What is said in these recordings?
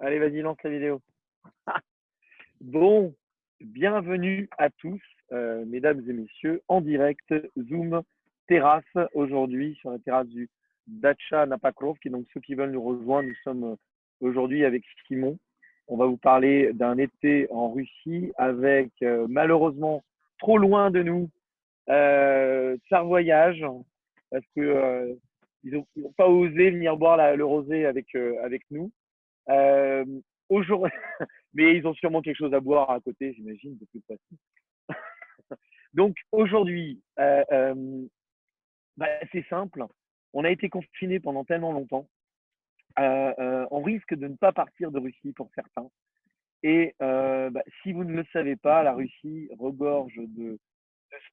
Allez, vas-y, lance la vidéo. Bon, bienvenue à tous, mesdames et messieurs, en direct, Zoom, terrasse, aujourd'hui, sur la terrasse du Dacha Napakrov, qui donc ceux qui veulent nous rejoindre, nous sommes aujourd'hui avec Simon. On va vous parler d'un été en Russie avec, malheureusement, trop loin de nous, Tsar Voyage, parce que ils n'ont pas osé venir boire le rosé avec nous. Euh, Aujourd'hui, mais ils ont sûrement quelque chose à boire à côté, j'imagine, de toute façon. Donc aujourd'hui, c'est simple. On a été confinés pendant tellement longtemps. On risque de ne pas partir de Russie pour certains. Et si vous ne le savez pas, la Russie regorge de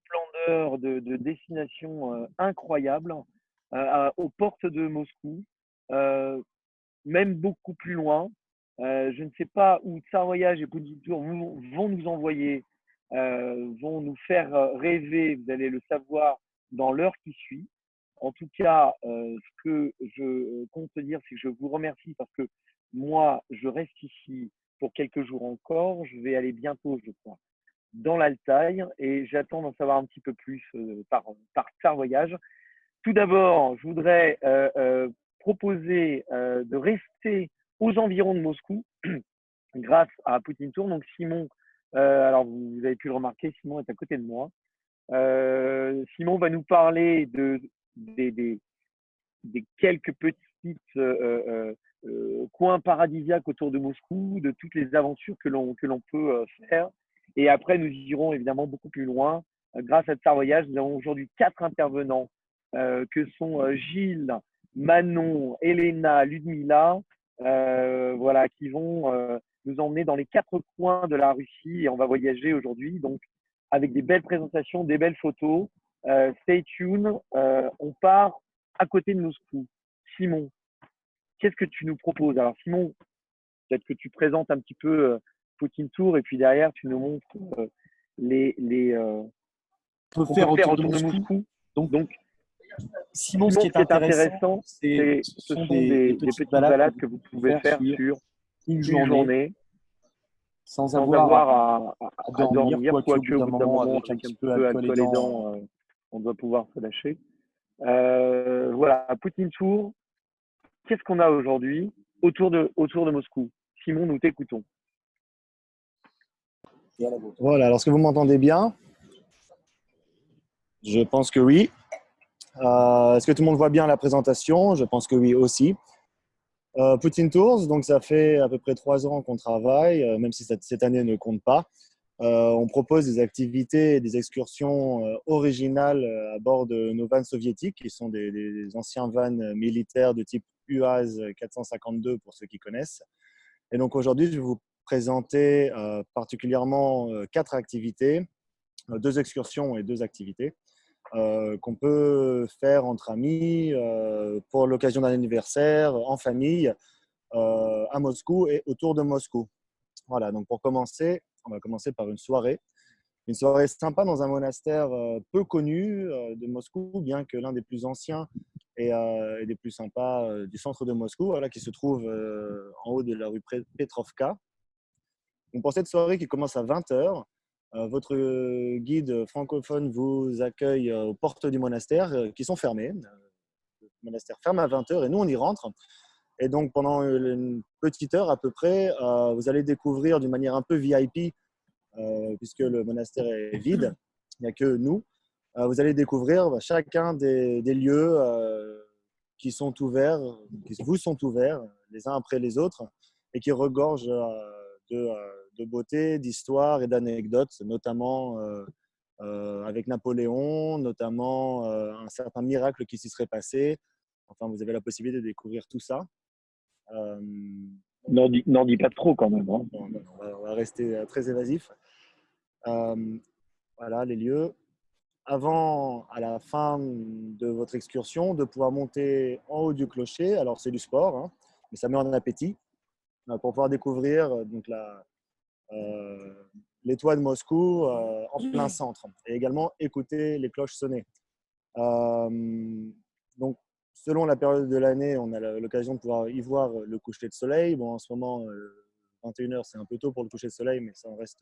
splendeur, de destinations incroyables aux portes de Moscou, même beaucoup plus loin. Je ne sais pas où Tsar Voyage et Petit Tour vont nous envoyer, vont nous faire rêver, vous allez le savoir dans l'heure qui suit. En tout cas, ce que je compte dire, c'est que je vous remercie parce que moi, je reste ici pour quelques jours encore. Je vais aller bientôt, je crois, dans l'Altaï et j'attends d'en savoir un petit peu plus par Tsar Voyage. Tout d'abord, je voudrais proposer de rester aux environs de Moscou grâce à Poutine Tour. Donc Simon, alors vous avez pu le remarquer, Simon est à côté de moi. Simon va nous parler des, des quelques petites coins paradisiaques autour de Moscou, de toutes les aventures que l'on peut faire. Et après, nous irons évidemment beaucoup plus loin. Grâce à Tsar Voyage, nous avons aujourd'hui 4 intervenants que sont Gilles, Manon, Elena, Ludmila, voilà, qui vont nous emmener dans les 4 coins de la Russie et on va voyager aujourd'hui. Donc, avec des belles présentations, des belles photos. Stay tuned. On part à côté de Moscou. Simon, qu'est-ce que tu nous proposes? Alors, Simon, peut-être que tu présentes un petit peu Poutine Tour et puis derrière, tu nous montres On ce peut qu'on peut faire faire autour de autour de Moscou. Moscou. Donc, Donc, Simon, ce Simon, qui ce est qui est intéressant, intéressant, ce ce sont sont des des petites petites balades que balades vous que vous pouvez pouvez faire faire sur sur une une journée journée sans sans avoir avoir à à dormir, dormir, quoique quoique au au bout bout d'un d'un moment, moment, avec un avec un petit petit peu peu alcool et alcool et dents. dents, on doit pouvoir se lâcher. Voilà, Poutine Tour, qu'est-ce qu'on a aujourd'hui autour de Moscou? Simon, nous t'écoutons. Voilà, alors est-ce que vous m'entendez bien? Je pense que oui. Est-ce que tout le monde voit bien la présentation? Je pense que oui aussi. Poutine Tours, donc ça fait à peu près 3 ans qu'on travaille, même si cette année ne compte pas. On propose des activités et des excursions originales à bord de nos vannes soviétiques, qui sont des anciens vannes militaires de type UAZ 452 pour ceux qui connaissent. Et donc aujourd'hui, je vais vous présenter particulièrement 4 activités, 2 excursions et 2 activités qu'on peut faire entre amis pour l'occasion d'un anniversaire, en famille, à Moscou et autour de Moscou. Voilà, donc pour commencer, on va commencer par une soirée sympa dans un monastère peu connu de Moscou, bien que l'un des plus anciens et des plus sympas du centre de Moscou, voilà, qui se trouve en haut de la rue Petrovka. Donc pour cette soirée qui commence à 20h, votre guide francophone vous accueille aux portes du monastère qui sont fermées. Le monastère ferme à 20h et nous, on y rentre. Et donc, pendant une petite heure à peu près, vous allez découvrir d'une manière un peu VIP, puisque le monastère est vide, il n'y a que nous. Vous allez découvrir chacun des lieux qui sont ouverts, qui vous sont ouverts les uns après les autres et qui regorgent de beauté, d'histoire et d'anecdotes, notamment avec Napoléon, notamment un certain miracle qui s'y serait passé. Enfin, vous avez la possibilité de découvrir tout ça. N'en dis pas trop quand même. Hein. On va rester très évasif. Voilà les lieux. Avant, à la fin de votre excursion, de pouvoir monter en haut du clocher. Alors, c'est du sport, hein, mais ça met en appétit pour pouvoir découvrir donc, les toits de Moscou en plein centre et également écouter les cloches sonner. Donc, selon la période de l'année, on a l'occasion de pouvoir y voir le coucher de soleil. Bon, en ce moment, 21h, c'est un peu tôt pour le coucher de soleil, mais ça en reste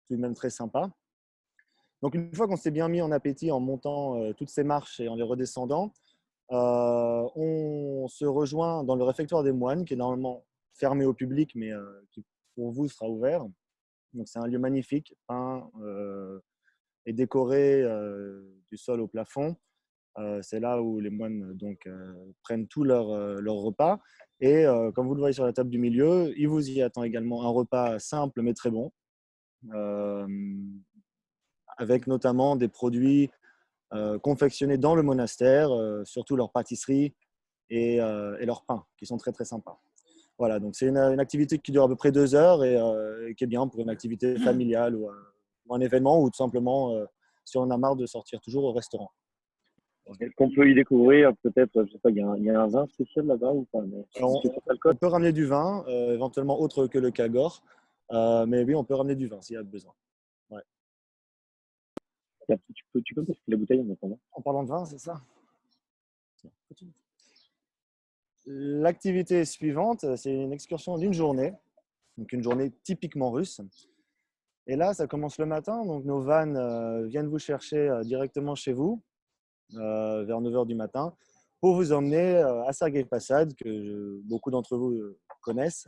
tout de même très sympa. Donc, une fois qu'on s'est bien mis en appétit en montant toutes ces marches et en les redescendant, on se rejoint dans le réfectoire des moines, qui est normalement fermé au public, mais qui pour vous sera ouvert. Donc, c'est un lieu magnifique, peint et décoré du sol au plafond. C'est là où les moines prennent tout leur repas. Et comme vous le voyez sur la table du milieu, il vous y attend également un repas simple mais très bon, euh, avec notamment des produits confectionnés dans le monastère, surtout leurs pâtisseries et leurs pains, qui sont très très sympas. Voilà, donc c'est une activité qui dure à peu près 2 heures et qui est bien pour une activité familiale ou un événement, ou tout simplement si on a marre de sortir toujours au restaurant. Est-ce qu'on peut y découvrir peut-être, je sais pas, il y a un vin spécial là-bas ou pas? Mais Alors, c'est pas on d'alcool. peut ramener du vin, éventuellement autre que le Kagor, mais oui, on peut ramener du vin s'il y a besoin. Ouais. Tiens, tu peux me passer la bouteille en attendant? En parlant de vin, c'est ça. L'activité suivante, c'est une excursion d'une journée, donc une journée typiquement russe. Et là, ça commence le matin, donc nos vannes viennent vous chercher directement chez vous, vers 9h du matin, pour vous emmener à Sergueï Posad, que beaucoup d'entre vous connaissent.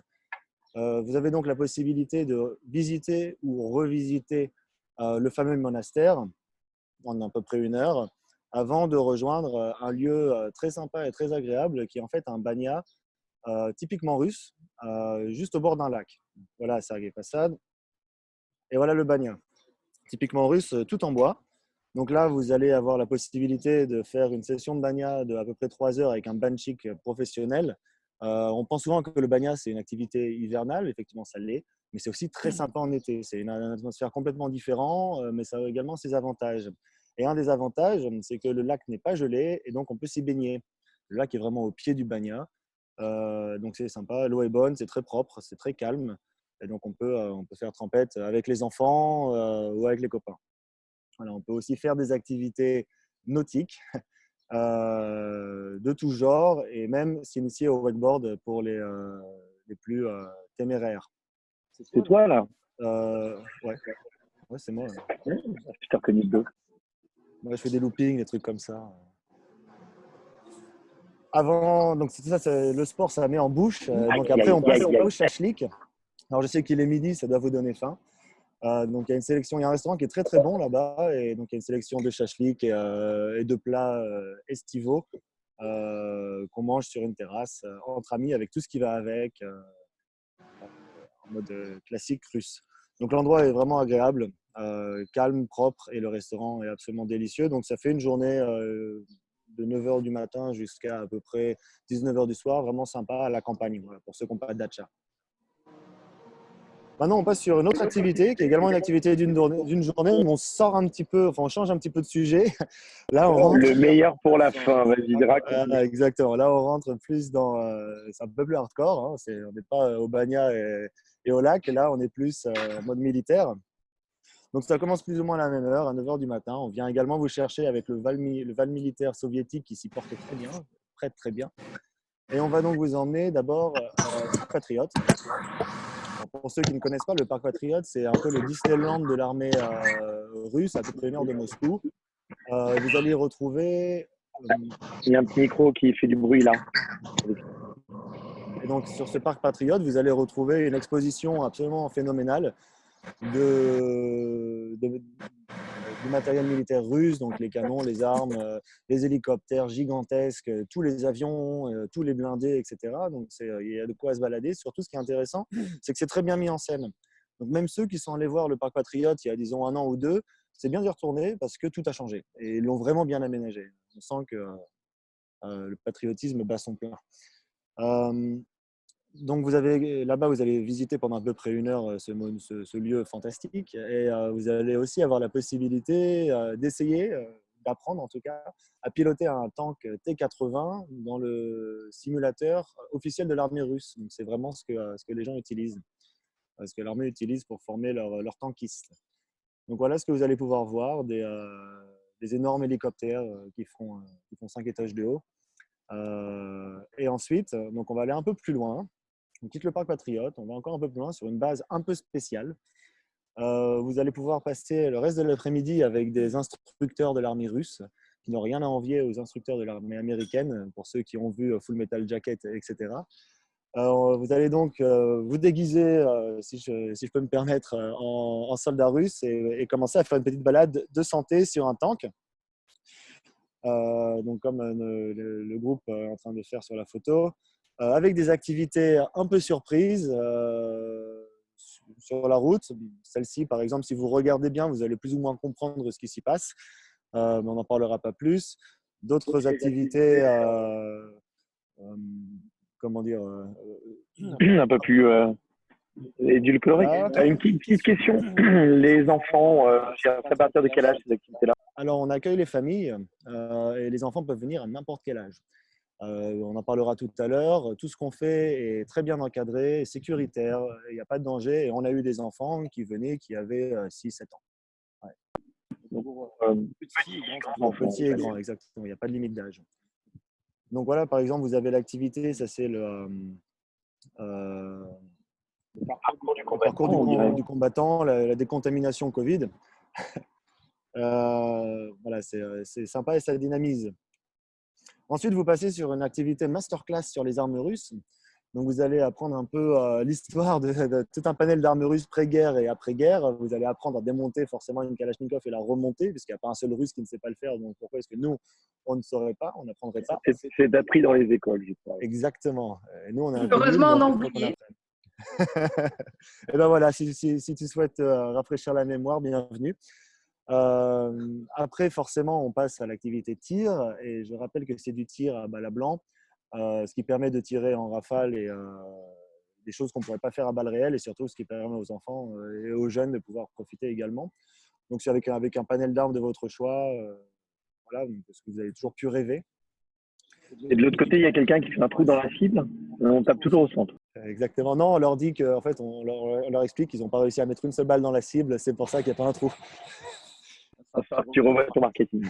Vous avez donc la possibilité de visiter ou revisiter le fameux monastère en à peu près 1 heure, avant de rejoindre un lieu très sympa et très agréable, qui est en fait un banya typiquement russe, juste au bord d'un lac. Voilà Sergueï Posad, et voilà le banya, typiquement russe, tout en bois. Donc là, vous allez avoir la possibilité de faire une session de banya de à peu près 3 heures avec un banchik professionnel. On pense souvent que le banya, c'est une activité hivernale, effectivement ça l'est, mais c'est aussi très sympa en été. C'est une atmosphère complètement différente, mais ça a également ses avantages. Et un des avantages, c'est que le lac n'est pas gelé et donc on peut s'y baigner. Le lac est vraiment au pied du banya, donc c'est sympa. L'eau est bonne, c'est très propre, c'est très calme. Et donc on peut faire trempette avec les enfants ou avec les copains. Voilà, on peut aussi faire des activités nautiques de tout genre et même s'initier au wakeboard pour les plus téméraires. C'est toi là? Ouais, ouais c'est moi. Ouais, je t'ai reconnu de dos. Moi, je fais des loopings, des trucs comme ça. Avant, donc c'est ça, le sport, ça met en bouche. Aïe, Donc aïe, après, on aïe, passe aïe, aïe. au shashlik. Alors je sais qu'il est midi, ça doit vous donner faim. Donc il y a une sélection, il y a un restaurant qui est très très bon là-bas, et donc il y a une sélection de shashlik et de plats estivaux qu'on mange sur une terrasse entre amis avec tout ce qui va avec, en mode classique russe. Donc l'endroit est vraiment agréable, calme, propre, et le restaurant est absolument délicieux. Donc ça fait une journée de 9h du matin jusqu'à à peu près 19h du soir, vraiment sympa à la campagne, voilà, pour ceux qui n'ont pas de dacha. Maintenant, on passe sur une autre activité qui est également une activité d'une journée, mais on sort un petit peu, enfin on change un petit peu de sujet. Là, on rentre. Le meilleur pour la fin, vas-y, raconte-nous. Exactement. Là, on rentre plus dans. C'est un peu plus hardcore. Hein. On n'est pas au Bagna et au lac. Là, on est plus en mode militaire. Donc, ça commence plus ou moins à la même heure, à 9h du matin. On vient également vous chercher avec le Val militaire soviétique qui s'y porte très bien, prête très bien. Et on va donc vous emmener d'abord au Parc Patriote. Pour ceux qui ne connaissent pas, le Parc Patriote, c'est un peu le Disneyland de l'armée russe, à peu près 1 heure de Moscou. Vous allez retrouver. Il y a un petit micro qui fait du bruit là. Et donc, sur ce Parc Patriote, vous allez retrouver une exposition absolument phénoménale du matériel militaire russe, donc les canons, les armes, les hélicoptères gigantesques, tous les avions, tous les blindés, etc. Donc, il y a de quoi se balader. Surtout, ce qui est intéressant, c'est que c'est très bien mis en scène. Donc, même ceux qui sont allés voir le Parc Patriote il y a, disons, 1 an ou 2, c'est bien d'y retourner parce que tout a changé et ils l'ont vraiment bien aménagé. On sent que le patriotisme bat son plein. Donc là-bas, vous allez visiter pendant à peu près 1 heure ce lieu fantastique, et vous allez aussi avoir la possibilité d'essayer, d'apprendre en tout cas, à piloter un tank T-80 dans le simulateur officiel de l'armée russe. Donc c'est vraiment ce que les gens utilisent, ce que l'armée utilise pour former leurs tankistes. Donc voilà ce que vous allez pouvoir voir, des énormes hélicoptères qui font 5 étages de haut, Et ensuite, donc on va aller un peu plus loin. On quitte le parc Patriote, on va encore un peu plus loin sur une base un peu spéciale. Vous allez pouvoir passer le reste de l'après-midi avec des instructeurs de l'armée russe qui n'ont rien à envier aux instructeurs de l'armée américaine, pour ceux qui ont vu Full Metal Jacket, etc. Vous allez donc vous déguiser, si je peux me permettre, en soldat russe et commencer à faire une petite balade de santé sur un tank. Donc comme le groupe est en train de faire sur la photo, avec des activités un peu surprises sur la route. Celle-ci, par exemple, si vous regardez bien, vous allez plus ou moins comprendre ce qui s'y passe, mais on n'en parlera pas plus. D'autres activités, comment dire, Un peu plus édulcoré. voilà. Une petite question. Les enfants, c'est à partir de quel âge ces activités-là? Alors, on accueille les familles et les enfants peuvent venir à n'importe quel âge. On en parlera tout à l'heure. Tout ce qu'on fait est très bien encadré, sécuritaire, il n'y a pas de danger. Et on a eu des enfants qui venaient qui avaient 6-7 ans. Ouais. Donc, Pour petits et grands, exactement. Il n'y a pas de limite d'âge. Donc voilà, par exemple, vous avez l'activité, ça c'est le parcours du parcours combattant, on dirait. du combattant, la décontamination Covid. Voilà, c'est sympa et ça dynamise. Ensuite, vous passez sur une activité masterclass sur les armes russes. Donc, vous allez apprendre un peu l'histoire de tout un panel d'armes russes pré-guerre et après-guerre. Vous allez apprendre à démonter forcément une Kalachnikov et la remonter, puisqu'il n'y a pas un seul Russe qui ne sait pas le faire. Donc, pourquoi est-ce que nous, on ne saurait pas, on n'apprendrait pas? C'est appris dans les écoles, je crois. Exactement. Et nous, on est un peu nuls, Heureusement, mais on en faut qu'on oubliait. apprenne. Et ben voilà, si tu souhaites rafraîchir la mémoire, bienvenue. Après, forcément, on passe à l'activité tir. Et je rappelle que c'est du tir à balles à blanc, ce qui permet de tirer en rafale et des choses qu'on ne pourrait pas faire à balles réelles, et surtout ce qui permet aux enfants et aux jeunes de pouvoir profiter également. Donc, c'est avec un panel d'armes de votre choix, voilà, parce que vous avez toujours pu rêver. Et de l'autre côté, il y a quelqu'un qui fait un trou dans la cible. On tape toujours au centre. Exactement. Non, on leur dit qu'en fait, on leur explique qu'ils n'ont pas réussi à mettre une seule balle dans la cible, c'est pour ça qu'il n'y a pas un trou. Enfin, tu revois ton marketing.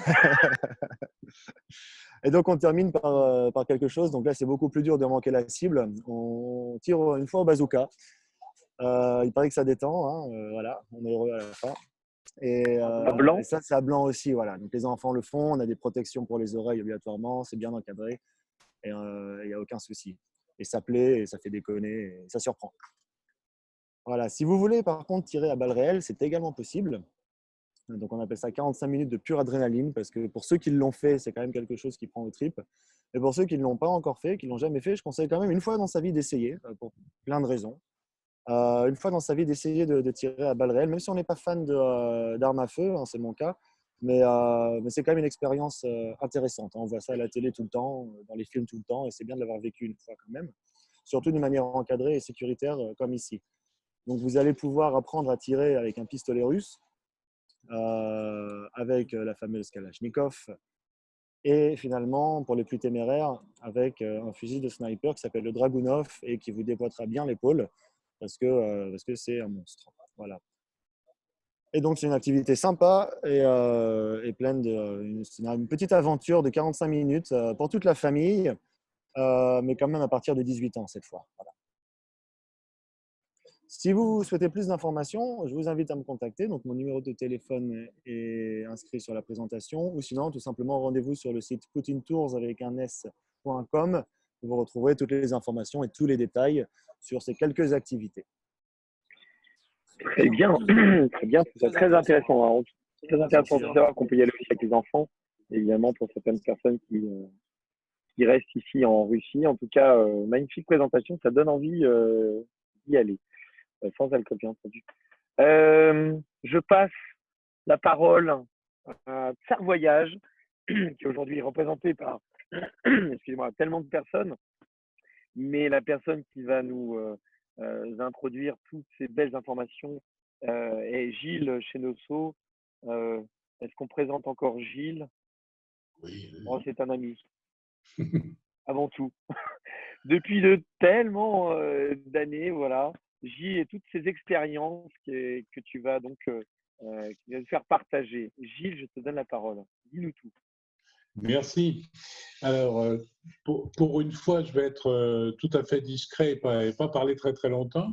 Et donc, on termine par quelque chose. Donc là, c'est beaucoup plus dur de manquer la cible. On tire une fois au bazooka. Il paraît que ça détend. Hein. Voilà, on est heureux à la fin. À blanc. Et ça, c'est à blanc aussi. Voilà. Donc, les enfants le font. On a des protections pour les oreilles obligatoirement. C'est bien encadré. Et il n'y a aucun souci. Et ça plaît, et ça fait déconner, et ça surprend. Voilà. Si vous voulez, par contre, tirer à balles réelles, c'est également possible. Donc, on appelle ça 45 minutes de pure adrénaline, parce que pour ceux qui l'ont fait, c'est quand même quelque chose qui prend aux tripes. Et pour ceux qui ne l'ont pas encore fait, qui ne l'ont jamais fait, je conseille quand même une fois dans sa vie d'essayer, pour plein de raisons. Une fois dans sa vie d'essayer de tirer à balles réelles, même si on n'est pas fan d'armes à feu, hein, c'est mon cas. Mais c'est quand même une expérience intéressante. On voit ça à la télé tout le temps, dans les films tout le temps, et c'est bien de l'avoir vécu une fois quand même. Surtout d'une manière encadrée et sécuritaire, comme ici. Donc, vous allez pouvoir apprendre à tirer avec un pistolet russe, avec la fameuse Kalachnikov, et finalement, pour les plus téméraires, avec un fusil de sniper qui s'appelle le Dragunov et qui vous dépoitera bien l'épaule parce que c'est un monstre. Voilà. Et donc, c'est une activité sympa et pleine c'est une petite aventure de 45 minutes pour toute la famille, mais quand même à partir de 18 ans cette fois. Voilà. Si vous souhaitez plus d'informations, je vous invite à me contacter. Donc, mon numéro de téléphone est inscrit sur la présentation, ou sinon, tout simplement, rendez-vous sur le site putintours avec un s.com. Vous retrouverez toutes les informations et tous les détails sur ces quelques activités. Très bien, très bien. C'est très intéressant. Alors, très intéressant de savoir qu'on peut y aller aussi avec les enfants. Évidemment, pour certaines personnes qui restent ici en Russie. En tout cas, magnifique présentation. Ça donne envie d'y aller. Sans alcool, bien entendu. Je passe la parole à Tsar Voyage, qui aujourd'hui est représenté par excusez-moi, tellement de personnes, mais la personne qui va nous introduire toutes ces belles informations est Gilles Chenosso. Est-ce qu'on présente encore Gilles? Oui. Oh, c'est un ami, avant tout. Depuis de tellement d'années, voilà. Gilles et toutes ces expériences que tu vas donc qui va nous faire partager. Gilles, je te donne la parole. Dis-nous tout. Merci. Alors, pour une fois, je vais être tout à fait discret et pas parler très très longtemps,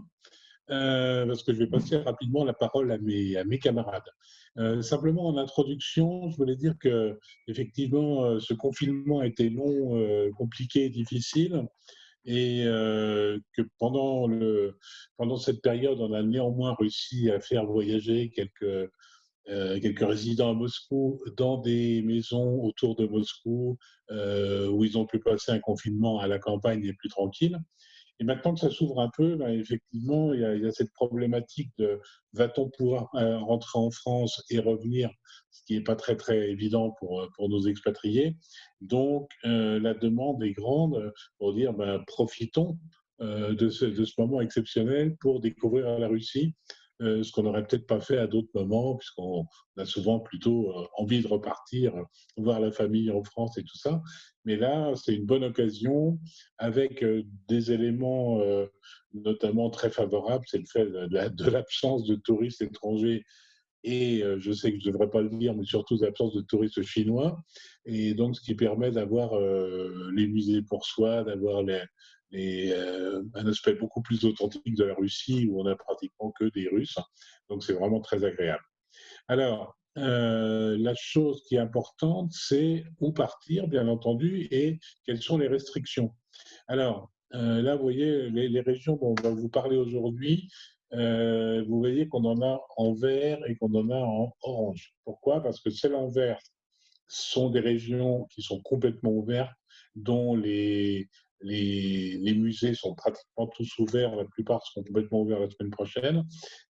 parce que je vais passer rapidement la parole à mes camarades. Simplement en introduction, je voulais dire que effectivement, ce confinement a été long, compliqué et difficile, et que pendant cette période, on a néanmoins réussi à faire voyager quelques résidents à Moscou dans des maisons autour de Moscou où ils ont pu passer un confinement à la campagne et plus tranquille. Et maintenant que ça s'ouvre un peu, ben, effectivement, il y a cette problématique de va-t-on pouvoir rentrer en France et revenir, ce qui n'est pas très très évident pour nos expatriés. Donc la demande est grande pour dire ben, profitons de ce moment exceptionnel pour découvrir la Russie, ce qu'on n'aurait peut-être pas fait à d'autres moments, puisqu'on a souvent plutôt envie de repartir, voir la famille en France et tout ça. Mais là, c'est une bonne occasion avec des éléments notamment très favorables, c'est le fait de l'absence de touristes étrangers et je sais que je ne devrais pas le dire, mais surtout l'absence de touristes chinois. Et donc, ce qui permet d'avoir les musées pour soi, d'avoir un aspect beaucoup plus authentique de la Russie où on n'a pratiquement que des Russes. Donc, c'est vraiment très agréable. Alors, la chose qui est importante, c'est où partir, bien entendu, et quelles sont les restrictions. Alors, là, vous voyez, les régions dont on va vous parler aujourd'hui, vous voyez qu'on en a en vert et qu'on en a en orange. Pourquoi? Parce que celles en vert sont des régions qui sont complètement ouvertes, dont les musées sont pratiquement tous ouverts, la plupart seront complètement ouverts la semaine prochaine.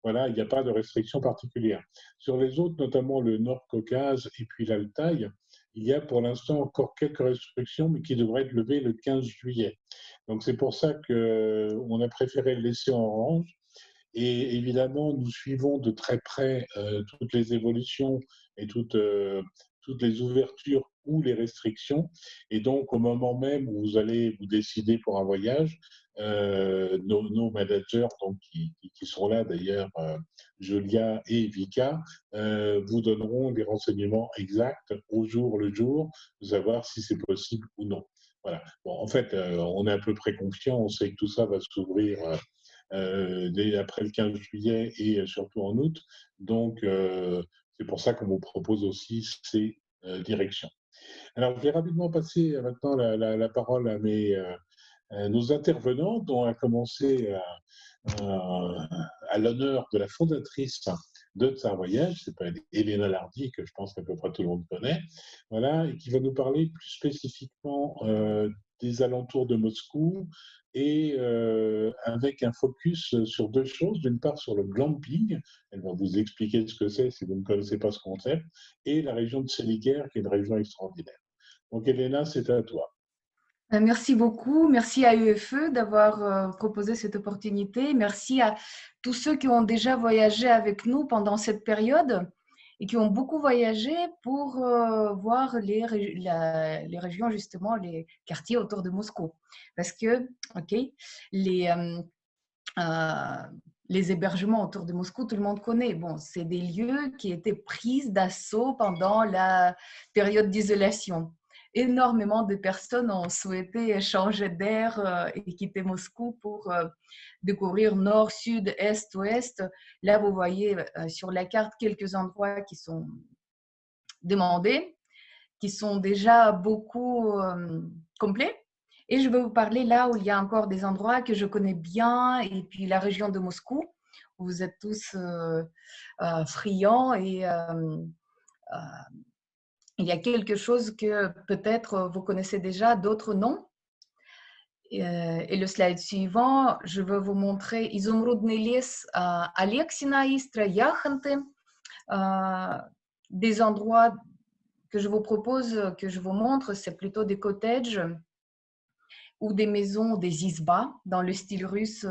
Voilà, il n'y a pas de restrictions particulières. Sur les autres, notamment le Nord-Caucase et puis l'Altaï, il y a pour l'instant encore quelques restrictions, mais qui devraient être levées le 15 juillet. Donc c'est pour ça qu'on a préféré le laisser en orange. Et évidemment, nous suivons de très près toutes les évolutions et toutes les ouvertures ou les restrictions. Et donc, au moment même où vous allez vous décider pour un voyage, nos managers, donc, qui sont là d'ailleurs, Julia et Vika, vous donneront des renseignements exacts au jour le jour, pour savoir si c'est possible ou non. Voilà. Bon, en fait, on est à peu près confiant, on sait que tout ça va s'ouvrir dès après le 15 juillet et surtout en août. Donc, c'est pour ça qu'on vous propose aussi ces directions. Alors, je vais rapidement passer maintenant la parole à nos intervenants, dont a commencé à l'honneur de la fondatrice de Tsar Voyage, c'est pas Elena Lardy, que je pense qu'à peu près tout le monde connaît, voilà, et qui va nous parler plus spécifiquement des alentours de Moscou et avec un focus sur deux choses. D'une part, sur le glamping, elle va vous expliquer ce que c'est si vous ne connaissez pas ce concept, et la région de Seliger, qui est une région extraordinaire. Donc, Elena, c'est à toi. Merci beaucoup. Merci à UFE d'avoir proposé cette opportunité. Merci à tous ceux qui ont déjà voyagé avec nous pendant cette période et qui ont beaucoup voyagé pour voir les régions, justement, les quartiers autour de Moscou. Parce que, les hébergements autour de Moscou, tout le monde connaît. Bon, c'est des lieux qui étaient pris d'assaut pendant la période d'isolation. Énormément de personnes ont souhaité changer d'air et quitter Moscou pour découvrir nord, sud, est, ouest. Là, vous voyez sur la carte quelques endroits qui sont demandés, qui sont déjà beaucoup complets. Et je vais vous parler là où il y a encore des endroits que je connais bien, et puis la région de Moscou, où vous êtes tous friands et il y a quelque chose que peut-être vous connaissez déjà, d'autres non. Et le slide suivant, je vais vous montrer Изумрудный лес, Alexina, Istra, Яхонты, des endroits que je vous propose, que je vous montre, c'est plutôt des cottages ou des maisons, des izbas, dans le style russe,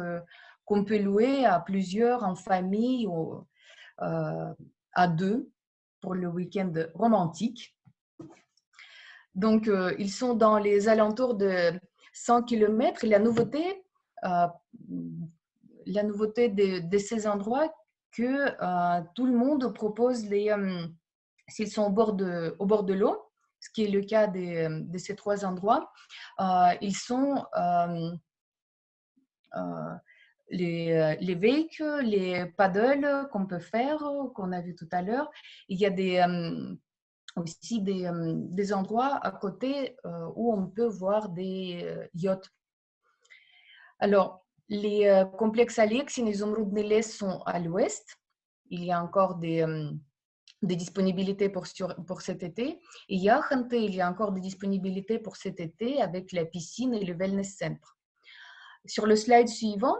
qu'on peut louer à plusieurs, en famille ou à deux, pour le week-end romantique. Donc, ils sont dans les alentours de 100 km. Et la nouveauté de ces endroits, que tout le monde propose s'ils sont au bord de l'eau, ce qui est le cas de ces trois endroits, ils sont les wakes, les paddles qu'on peut faire, qu'on a vu tout à l'heure. Il y a aussi des endroits à côté où on peut voir des yachts. Alors, les complexes Alex et Izumrud Niles sont à l'ouest. Il y a encore des disponibilités pour cet été. Et Yaxante, il y a encore des disponibilités pour cet été avec la piscine et le wellness center. Sur le slide suivant,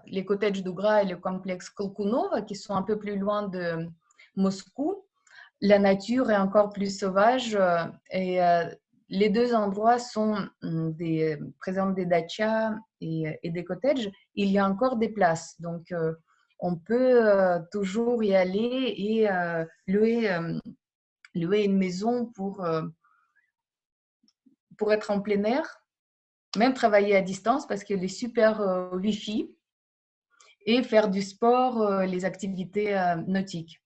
les cottages d'Ugra et le complexe Kolkunova, qui sont un peu plus loin de Moscou. La nature est encore plus sauvage et les deux endroits présentent des dachas et des cottages. Il y a encore des places, donc on peut toujours y aller et louer une maison pour être en plein air, même travailler à distance parce qu'il y a des super Wi-Fi et faire du sport, les activités nautiques.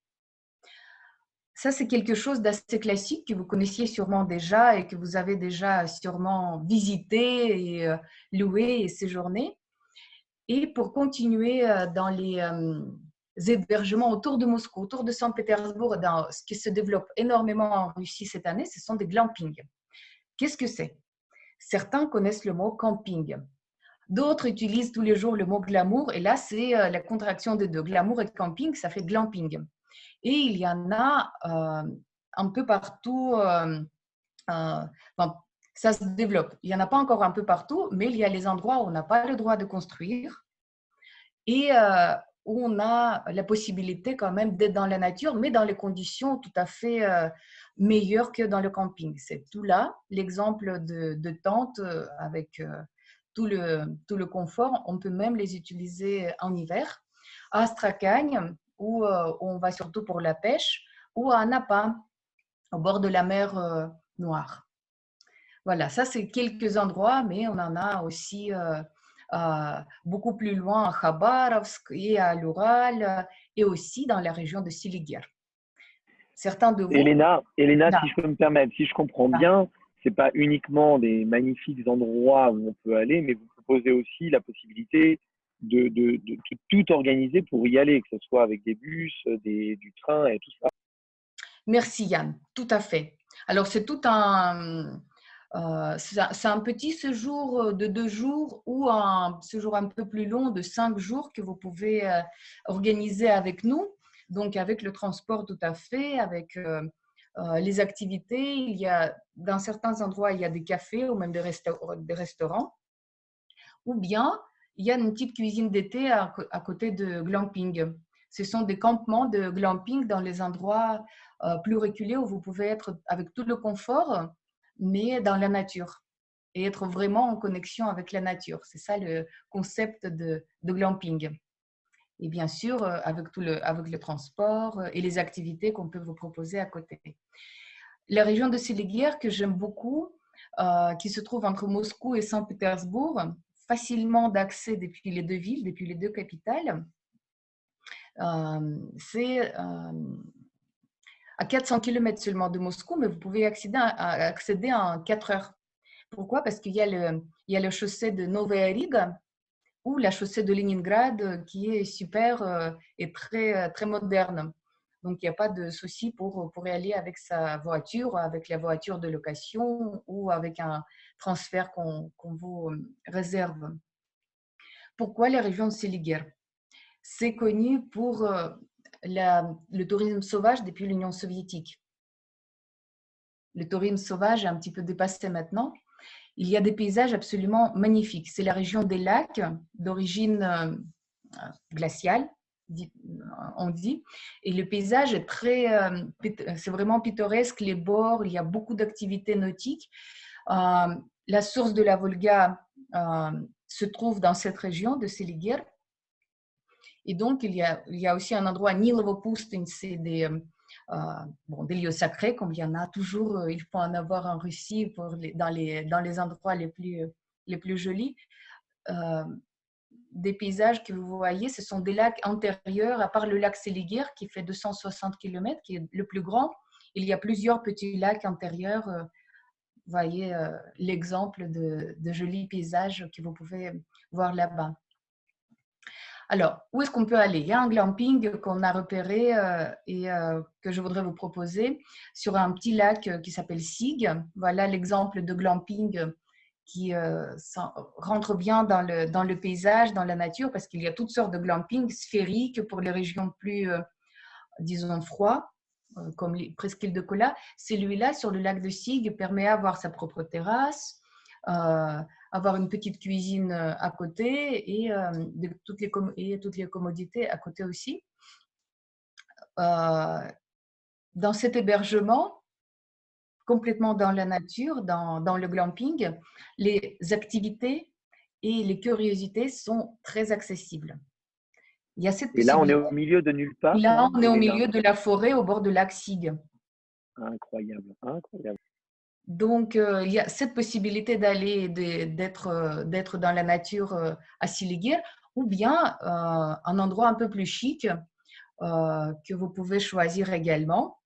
Ça, c'est quelque chose d'assez classique que vous connaissiez sûrement déjà et que vous avez déjà sûrement visité et loué et séjourné. Et pour continuer dans les hébergements autour de Moscou, autour de Saint-Pétersbourg, dans ce qui se développe énormément en Russie cette année, ce sont des glampings. Qu'est-ce que c'est? Certains connaissent le mot camping. D'autres utilisent tous les jours le mot glamour. Et là, c'est la contraction des deux. Glamour et camping, ça fait glamping. Et il y en a un peu partout. Ça se développe. Il n'y en a pas encore un peu partout, mais il y a les endroits où on n'a pas le droit de construire et où on a la possibilité quand même d'être dans la nature, mais dans les conditions tout à fait meilleures que dans le camping. C'est tout là, l'exemple de tentes avec tout le confort. On peut même les utiliser en hiver. À Astrakhan, où on va surtout pour la pêche, ou à Napa, au bord de la mer Noire. Voilà, ça c'est quelques endroits, mais on en a aussi beaucoup plus loin à Khabarovsk et à l'Ural et aussi dans la région de Siligir. Certains de vous… Elena, si je peux me permettre, si je comprends bien, ce n'est pas uniquement des magnifiques endroits où on peut aller, mais vous proposez aussi la possibilité de tout organiser pour y aller, que ce soit avec des bus, du train et tout ça. Merci Yann, tout à fait. Alors c'est tout c'est un petit séjour de 2 jours ou un séjour un peu plus long de 5 jours que vous pouvez organiser avec nous, donc avec le transport tout à fait, avec les activités. Il y a, dans certains endroits, il y a des cafés ou même des restaurants, ou bien il y a une petite cuisine d'été à côté de glamping. Ce sont des campements de glamping dans les endroits plus reculés où vous pouvez être avec tout le confort, mais dans la nature et être vraiment en connexion avec la nature. C'est ça le concept de glamping. Et bien sûr, avec le transport et les activités qu'on peut vous proposer à côté. La région de Siligir, que j'aime beaucoup, qui se trouve entre Moscou et Saint-Pétersbourg, facilement d'accès depuis les deux villes, depuis les deux capitales. C'est à 400 km seulement de Moscou, mais vous pouvez accéder en 4 heures. Pourquoi? Parce qu'il y a le chaussée de Novaya Riga ou la chaussée de Leningrad qui est super et très, très moderne. Donc, il n'y a pas de souci pour y aller avec sa voiture, avec la voiture de location ou avec un transfert qu'on vous réserve. Pourquoi la région de Siligir? C'est connu pour le tourisme sauvage depuis l'Union soviétique. Le tourisme sauvage est un petit peu dépassé maintenant. Il y a des paysages absolument magnifiques. C'est la région des lacs d'origine glaciale, on dit. Et le paysage est c'est vraiment pittoresque, les bords, il y a beaucoup d'activités nautiques. La source de la Volga se trouve dans cette région de Siligir. Et donc, il y a aussi un endroit, Nilovo Pustin, c'est des lieux sacrés, comme il y en a toujours, il faut en avoir en Russie dans les endroits les plus jolis. Des paysages que vous voyez, ce sont des lacs antérieurs, à part le lac Siligir qui fait 260 km, qui est le plus grand, il y a plusieurs petits lacs intérieurs. Vous voyez l'exemple de jolis paysages que vous pouvez voir là-bas. Alors, où est-ce qu'on peut aller? Il y a un glamping qu'on a repéré et que je voudrais vous proposer sur un petit lac qui s'appelle Sig. Voilà l'exemple de glamping qui rentre bien dans le paysage, dans la nature, parce qu'il y a toutes sortes de glamping sphériques pour les régions plus, disons, froides, comme les presqu'îles de Kola. Celui-là, sur le lac de Sig, permet d'avoir sa propre terrasse, avoir une petite cuisine à côté et, toutes les commodités à côté aussi. Dans cet hébergement, complètement dans la nature, dans le glamping, les activités et les curiosités sont très accessibles. Il y a cette Et là, on est possibilité. au milieu de nulle part. Là, on est au Elena. milieu de la forêt au bord du lac Sig. Incroyable, incroyable. Donc, il y a cette possibilité d'être dans la nature à Siligir, ou bien un endroit un peu plus chic que vous pouvez choisir également.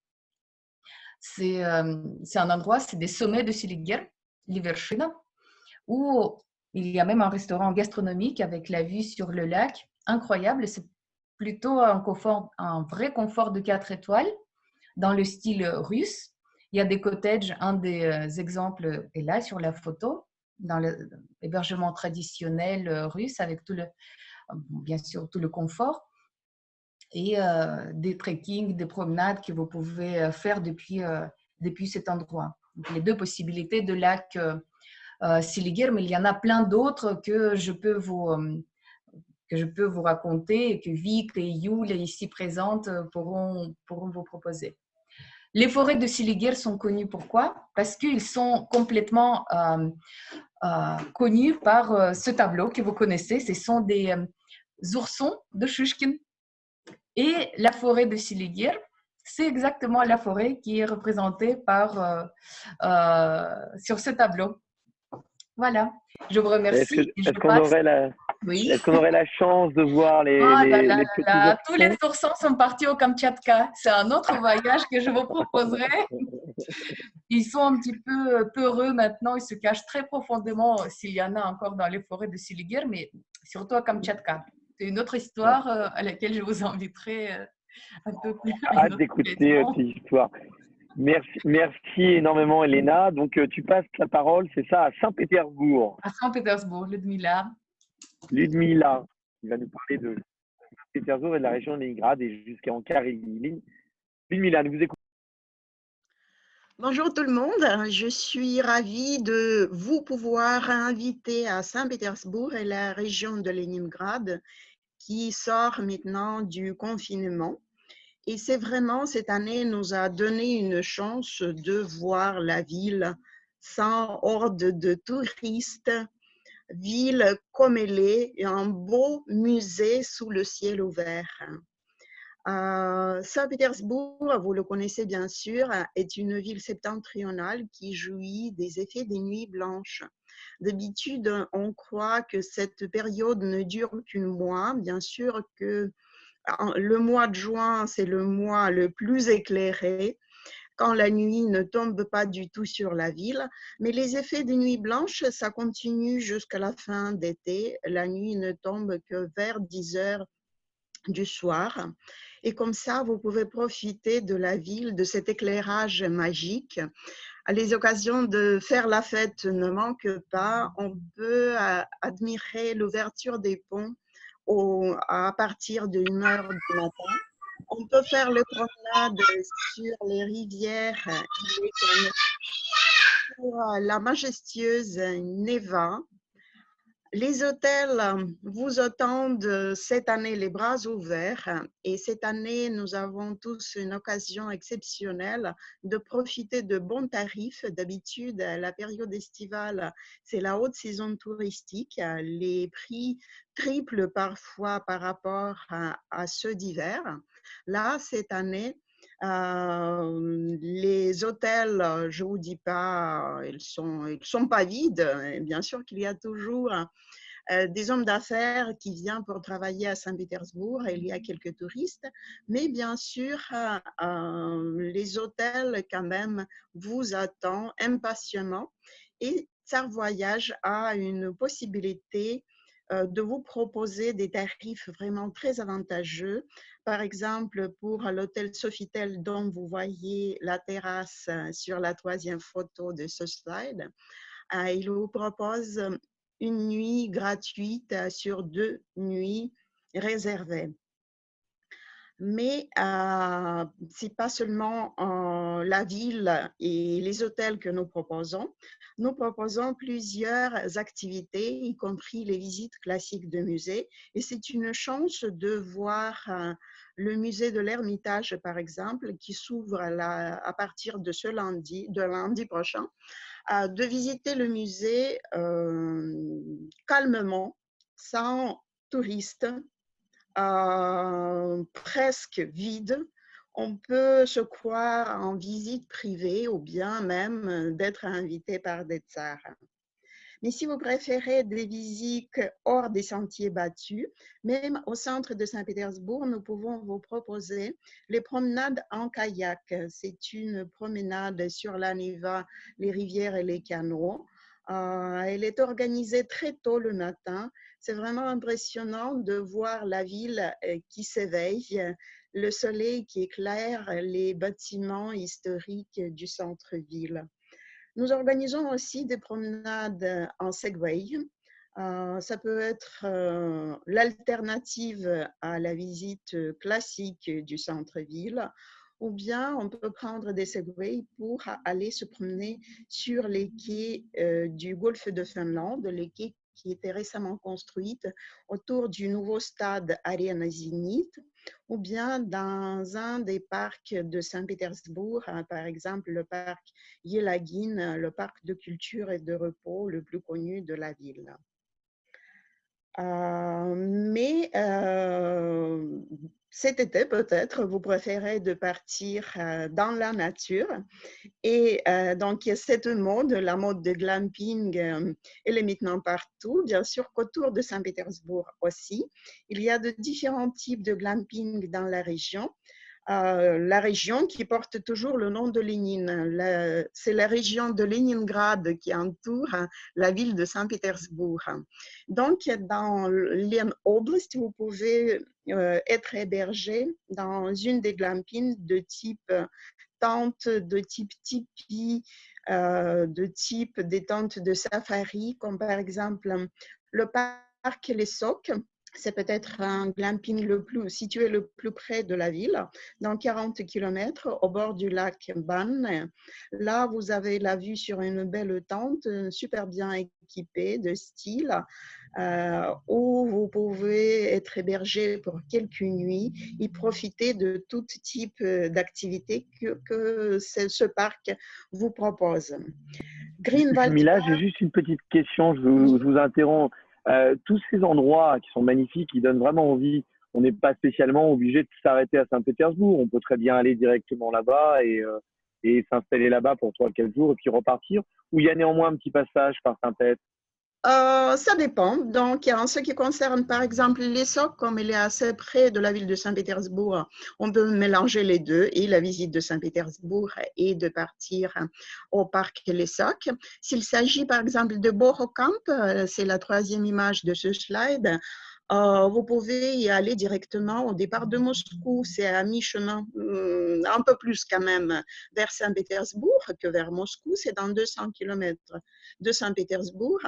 C'est un endroit, c'est des sommets de Siligir, l'Ivershina, où il y a même un restaurant gastronomique avec la vue sur le lac. Incroyable, c'est plutôt un vrai confort de 4 étoiles dans le style russe. Il y a des cottages, un des exemples est là sur la photo, dans l'hébergement traditionnel russe avec bien sûr tout le confort et des trekking, des promenades que vous pouvez faire depuis cet endroit. Donc, les deux possibilités de lac Siligir, mais il y en a plein d'autres que je peux vous raconter et que Vic et Yul, ici présentes, pourront vous proposer. Les forêts de Siligir sont connues pourquoi? Parce qu'ils sont complètement connus par ce tableau que vous connaissez. Ce sont des oursons de Shushkin. Et la forêt de Siligir, c'est exactement la forêt qui est représentée sur ce tableau. Voilà. Je vous remercie. Est-ce qu'on aurait la chance de voir les petits oursons? Tous les oursons sont partis au Kamtchatka. C'est un autre voyage que je vous proposerai. Ils sont un petit peu peureux maintenant. Ils se cachent très profondément s'il y en a encore dans les forêts de Siligir, mais surtout à Kamtchatka. C'est une autre histoire à laquelle je vous inviterai un peu plus. Hâte d'écouter cette histoire. Merci énormément, Elena. Donc, tu passes la parole, c'est ça, à Saint-Pétersbourg. À Saint-Pétersbourg, Ludmila. Ludmila, qui va nous parler de Saint-Pétersbourg et de la région de Leningrad et jusqu'en Carélie. Ludmila, nous vous écoutons. Bonjour tout le monde, je suis ravie de vous pouvoir inviter à Saint-Pétersbourg et la région de Leningrad qui sort maintenant du confinement. Et c'est vraiment, cette année nous a donné une chance de voir la ville sans horde de touristes, ville comme elle est, et un beau musée sous le ciel ouvert. Saint-Pétersbourg, vous le connaissez bien sûr, est une ville septentrionale qui jouit des effets des nuits blanches. D'habitude, on croit que cette période ne dure qu'un mois. Bien sûr que le mois de juin, c'est le mois le plus éclairé, quand la nuit ne tombe pas du tout sur la ville. Mais les effets des nuits blanches, ça continue jusqu'à la fin d'été. La nuit ne tombe que vers 10 heures du soir. Et comme ça, vous pouvez profiter de la ville, de cet éclairage magique. Les occasions de faire la fête ne manquent pas. On peut admirer l'ouverture des ponts à partir de 1h du matin. On peut faire les promenades sur les rivières, sur la majestueuse Neva. Les hôtels vous attendent cette année les bras ouverts et cette année, nous avons tous une occasion exceptionnelle de profiter de bons tarifs. D'habitude, à la période estivale, c'est la haute saison touristique. Les prix triplent parfois par rapport à ceux d'hiver. Là, cette année, les hôtels, je vous dis pas, ils sont pas vides. Bien sûr qu'il y a toujours des hommes d'affaires qui viennent pour travailler à Saint-Pétersbourg. Il y a quelques touristes, mais bien sûr, les hôtels quand même vous attendent impatiemment et Tsar Voyage a une possibilité de vous proposer des tarifs vraiment très avantageux. Par exemple, pour l'hôtel Sofitel dont vous voyez la terrasse sur la troisième photo de ce slide, il vous propose une nuit gratuite sur 2 nuits réservées. Mais ce n'est pas seulement la ville et les hôtels que nous proposons. Nous proposons plusieurs activités, y compris les visites classiques de musées. Et c'est une chance de voir le musée de l'Ermitage, par exemple, qui s'ouvre à partir de lundi prochain, de visiter le musée calmement, sans touristes, presque vide. On peut se croire en visite privée ou bien même d'être invité par des tsars. Mais si vous préférez des visites hors des sentiers battus, même au centre de Saint-Pétersbourg, nous pouvons vous proposer les promenades en kayak. C'est une promenade sur la Neva, les rivières et les canaux. Elle est organisée très tôt le matin. C'est vraiment impressionnant de voir la ville qui s'éveille, le soleil qui éclaire les bâtiments historiques du centre-ville. Nous organisons aussi des promenades en Segway. Ça peut être l'alternative à la visite classique du centre-ville, ou bien on peut prendre des Segways pour aller se promener sur les quais du golfe de Finlande, les quais qui étaient récemment construites autour du nouveau stade Arena Zenit, ou bien dans un des parcs de Saint-Pétersbourg, par exemple le parc Yelagin, le parc de culture et de repos le plus connu de la ville. Mais cet été, peut-être, vous préférez de partir dans la nature. Et donc, il y a cette mode, la mode de glamping, elle est maintenant partout. Bien sûr qu'autour de Saint-Pétersbourg aussi, il y a de différents types de glamping dans la région. La région qui porte toujours le nom de Lénine. C'est la région de Leningrad qui entoure la ville de Saint-Pétersbourg. Donc, dans l'Oblast, vous pouvez être hébergé dans une des glampings de type tente, de type tipi, de type des tentes de safari, comme par exemple le parc Les Socs. C'est peut-être un glamping situé le plus près de la ville, dans 40 km au bord du lac Ban. Là, vous avez la vue sur une belle tente, super bien équipée, de style, où vous pouvez être hébergé pour quelques nuits et profiter de tout type d'activités que ce parc vous propose. Mila, j'ai juste une petite question, je vous interromps. Tous ces endroits qui sont magnifiques, qui donnent vraiment envie, on n'est pas spécialement obligé de s'arrêter à Saint-Pétersbourg. On peut très bien aller directement là-bas et s'installer là-bas pour 3-4 jours et puis repartir. Ou il y a néanmoins un petit passage par Saint-Pét. Ça dépend. Donc, en ce qui concerne, par exemple, les Socs, comme il est assez près de la ville de Saint-Pétersbourg, on peut mélanger les deux et la visite de Saint-Pétersbourg et de partir au parc Les Socs. S'il s'agit, par exemple, de Borocamp, c'est la troisième image de ce slide, vous pouvez y aller directement au départ de Moscou. C'est à mi-chemin, un peu plus quand même, vers Saint-Pétersbourg que vers Moscou. C'est dans 200 km de Saint-Pétersbourg.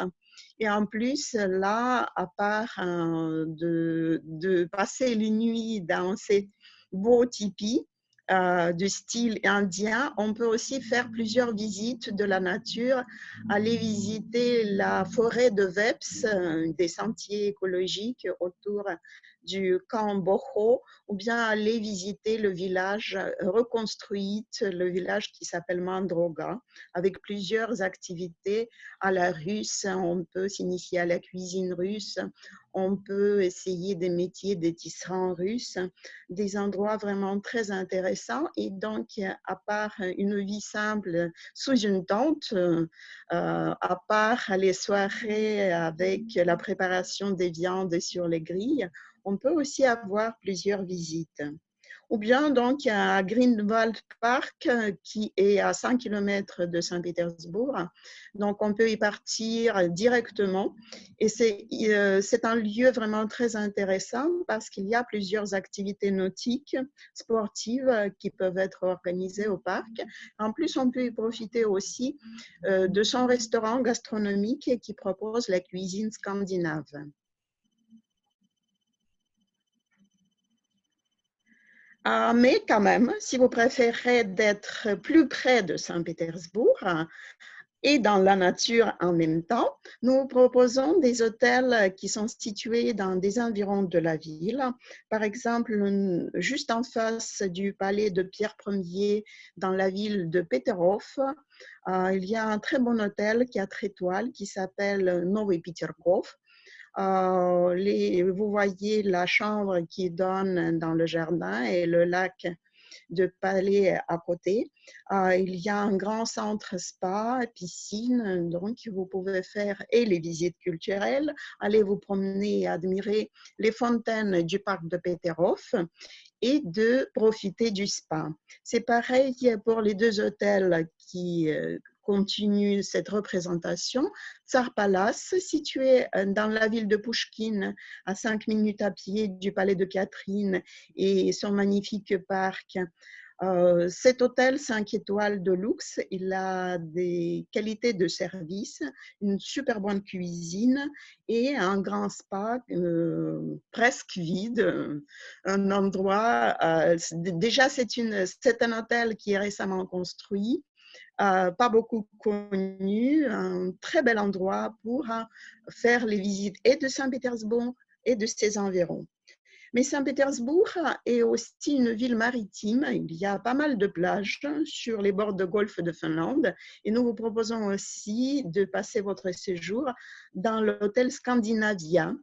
Et en plus, là, à part de passer les nuits dans ces beaux tipis de style indien, on peut aussi faire plusieurs visites de la nature, aller visiter la forêt de Veps, des sentiers écologiques autour du camp Boho, ou bien aller visiter le village reconstruit, le village qui s'appelle Mandroga, avec plusieurs activités à la russe. On peut s'initier à la cuisine russe, On peut essayer des métiers des tisserands russes, des endroits vraiment très intéressants. Et donc, à part une vie simple sous une tente, à part les soirées avec la préparation des viandes sur les grilles, on peut aussi avoir plusieurs visites. Ou bien donc à Greenwald Park qui est à 5 km de Saint-Pétersbourg. Donc on peut y partir directement et c'est un lieu vraiment très intéressant parce qu'il y a plusieurs activités nautiques, sportives qui peuvent être organisées au parc. En plus, on peut y profiter aussi de son restaurant gastronomique qui propose la cuisine scandinave. Mais quand même, si vous préférez d'être plus près de Saint-Pétersbourg et dans la nature en même temps, nous proposons des hôtels qui sont situés dans des environs de la ville. Par exemple, juste en face du palais de Pierre Ier dans la ville de Peterhof, il y a un très bon hôtel qui a 4 étoiles qui s'appelle Nowy Peterhof. Vous voyez la chambre qui donne dans le jardin et le lac de Palais à côté. Il y a un grand centre spa, piscine, donc vous pouvez faire et les visites culturelles, aller vous promener et admirer les fontaines du parc de Peterhof et de profiter du spa. C'est pareil pour les deux hôtels qui continue cette représentation. Tsar Palace, situé dans la ville de Pouchkine, à 5 minutes à pied du palais de Catherine et son magnifique parc. Cet hôtel 5 étoiles de luxe, il a des qualités de service, une super bonne cuisine et un grand spa presque vide, un endroit, déjà c'est un hôtel qui est récemment construit, pas beaucoup connu, un très bel endroit pour faire les visites et de Saint-Pétersbourg et de ses environs. Mais Saint-Pétersbourg est aussi une ville maritime. Il y a pas mal de plages sur les bords de golfe de Finlande. Et nous vous proposons aussi de passer votre séjour dans l'hôtel Scandinavia,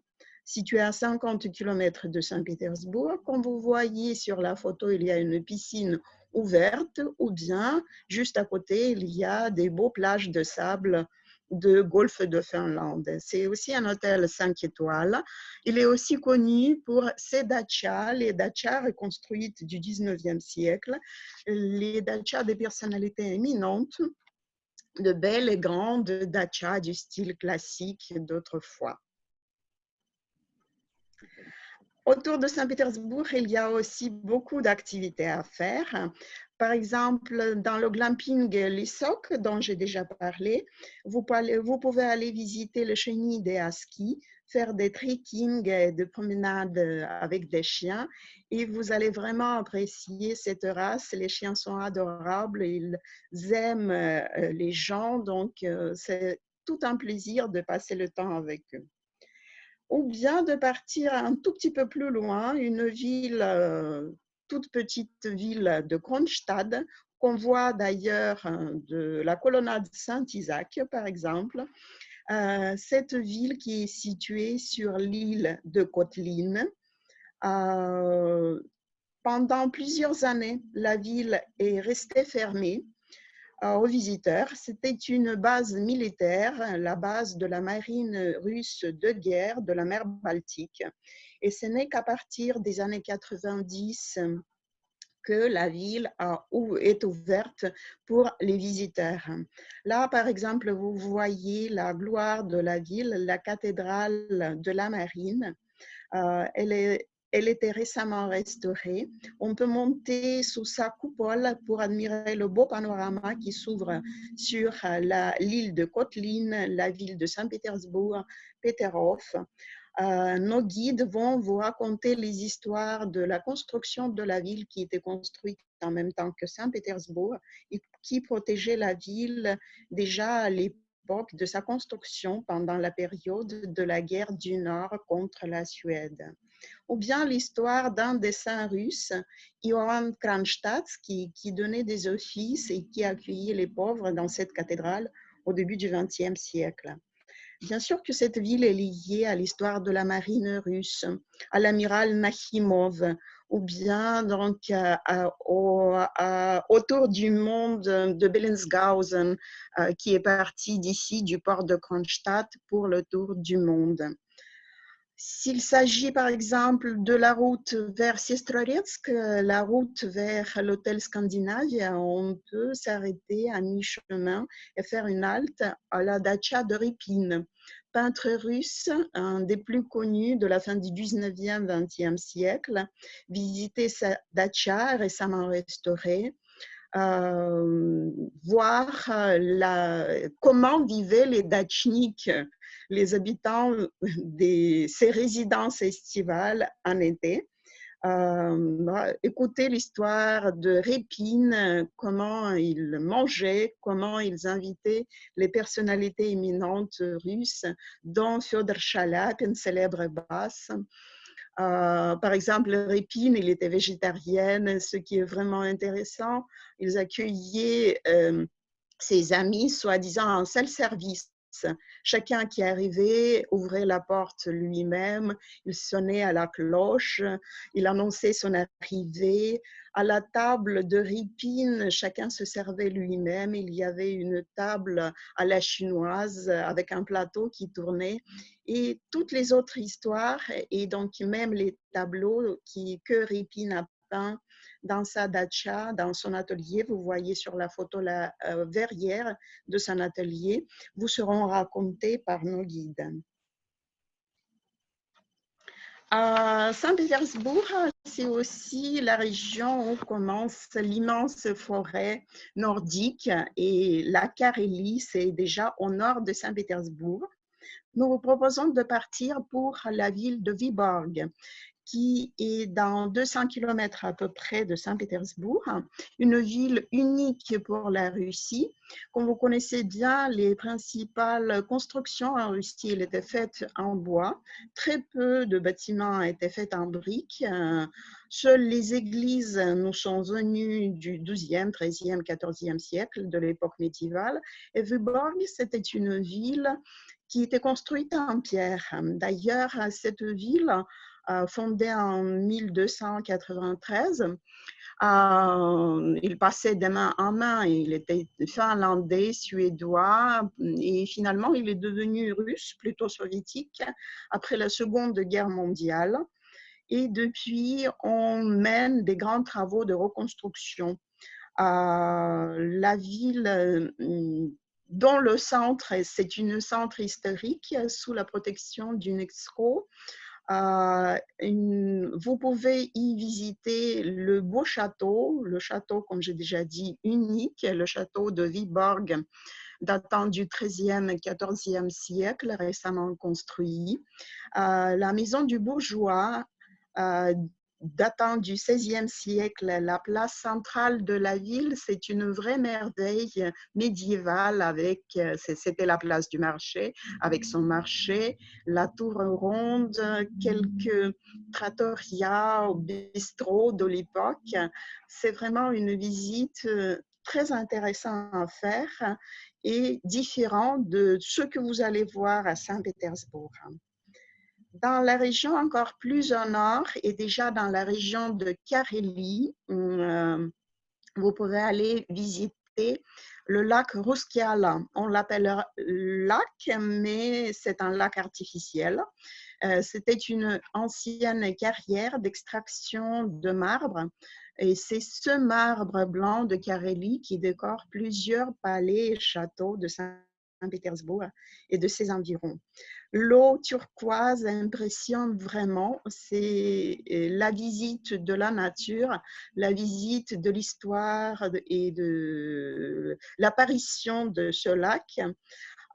situé à 50 km de Saint-Pétersbourg. Comme vous voyez sur la photo, il y a une piscine ouverte ou bien juste à côté, il y a des beaux plages de sable de golfe de Finlande. C'est aussi un hôtel 5 étoiles. Il est aussi connu pour ses dachas, les dachas reconstruites du 19e siècle, les dachas des personnalités éminentes, de belles et grandes dachas du style classique d'autrefois. Autour de Saint-Pétersbourg, il y a aussi beaucoup d'activités à faire. Par exemple, dans le glamping Lissok, dont j'ai déjà parlé, vous pouvez aller visiter le chenil des Askis, faire des trekking et des promenades avec des chiens et vous allez vraiment apprécier cette race. Les chiens sont adorables, ils aiment les gens, donc c'est tout un plaisir de passer le temps avec eux. Ou bien de partir un tout petit peu plus loin, une ville, toute petite ville de Kronstadt, qu'on voit d'ailleurs de la colonnade Saint-Isaac, par exemple. Cette ville qui est située sur l'île de Kotlin. Pendant plusieurs années, la ville est restée fermée aux visiteurs. C'était une base militaire, la base de la marine russe de guerre de la mer Baltique. Et ce n'est qu'à partir des années 90 que la ville est ouverte pour les visiteurs. Là, par exemple, vous voyez la gloire de la ville, la cathédrale de la marine. Elle était récemment restaurée. On peut monter sous sa coupole pour admirer le beau panorama qui s'ouvre sur l'île de Kotlin, la ville de Saint-Pétersbourg, Peterhof. Nos guides vont vous raconter les histoires de la construction de la ville qui était construite en même temps que Saint-Pétersbourg et qui protégeait la ville déjà à l'époque de sa construction pendant la période de la guerre du Nord contre la Suède. Ou bien l'histoire d'un des saints russes, Ioan Kronstadt, qui donnait des offices et qui accueillait les pauvres dans cette cathédrale au début du XXe siècle. Bien sûr que cette ville est liée à l'histoire de la marine russe, à l'amiral Nakhimov, ou bien donc autour du monde de Bellingshausen, qui est parti d'ici, du port de Kronstadt, pour le tour du monde. S'il s'agit par exemple de la route vers Sestroretsk, la route vers l'hôtel Scandinavia, on peut s'arrêter à mi-chemin et faire une halte à la dacha de Répine, peintre russe, un des plus connus de la fin du 19e, 20e siècle. Visiter sa dacha récemment restaurée, voir comment vivaient les datchniks, les habitants de ces résidences estivales en été. Écouter l'histoire de Répine, comment ils mangeaient, comment ils invitaient les personnalités éminentes russes, dont Fyodor Chalapin, célèbre basse. Par exemple, Répine, il était végétarienne, ce qui est vraiment intéressant. Ils accueillaient ses amis, soi-disant en self-service. Chacun qui arrivait ouvrait la porte lui-même, il sonnait à la cloche, il annonçait son arrivée. À la table de Répine, chacun se servait lui-même. Il y avait une table à la chinoise avec un plateau qui tournait. Et toutes les autres histoires, et donc même les tableaux que Répine a peints dans sa dacha, dans son atelier, vous voyez sur la photo la verrière de son atelier, vous seront racontés par nos guides. Saint-Pétersbourg, c'est aussi la région où commence l'immense forêt nordique, et la Carélie, c'est déjà au nord de Saint-Pétersbourg. Nous vous proposons de partir pour la ville de Vyborg, qui est dans 200 km à peu près de Saint-Pétersbourg, une ville unique pour la Russie. Comme vous connaissez bien, les principales constructions en Russie elles étaient faites en bois. Très peu de bâtiments étaient faits en briques. Seules les églises nous sont venues du XIIe, XIIIe, XIVe siècle, de l'époque médiévale. Et Vyborg, c'était une ville qui était construite en pierre. D'ailleurs, cette ville, fondée en 1293, il passait de main en main. Il était finlandais, suédois, et finalement, il est devenu russe, plutôt soviétique, après la Seconde Guerre mondiale. Et depuis, on mène des grands travaux de reconstruction. La ville dont le centre, c'est un centre historique sous la protection d'UNESCO. Vous pouvez y visiter le beau château, comme j'ai déjà dit, unique, le château de Vyborg, datant du XIIIe et XIVe siècle, récemment construit. La maison du bourgeois, datant du XVIe siècle, la place centrale de la ville, c'est une vraie merveille médiévale. C'était la place du marché, avec son marché, la tour ronde, quelques trattoria ou bistrots de l'époque. C'est vraiment une visite très intéressante à faire et différent de ce que vous allez voir à Saint-Pétersbourg. Dans la région encore plus au nord et déjà dans la région de Carélie, vous pouvez aller visiter le lac Ruskiala. On l'appelle lac, mais c'est un lac artificiel. C'était une ancienne carrière d'extraction de marbre. Et c'est ce marbre blanc de Carélie qui décore plusieurs palais et châteaux de Saint-Pétersbourg et de ses environs. L'eau turquoise impressionne vraiment, c'est la visite de la nature, la visite de l'histoire et de l'apparition de ce lac.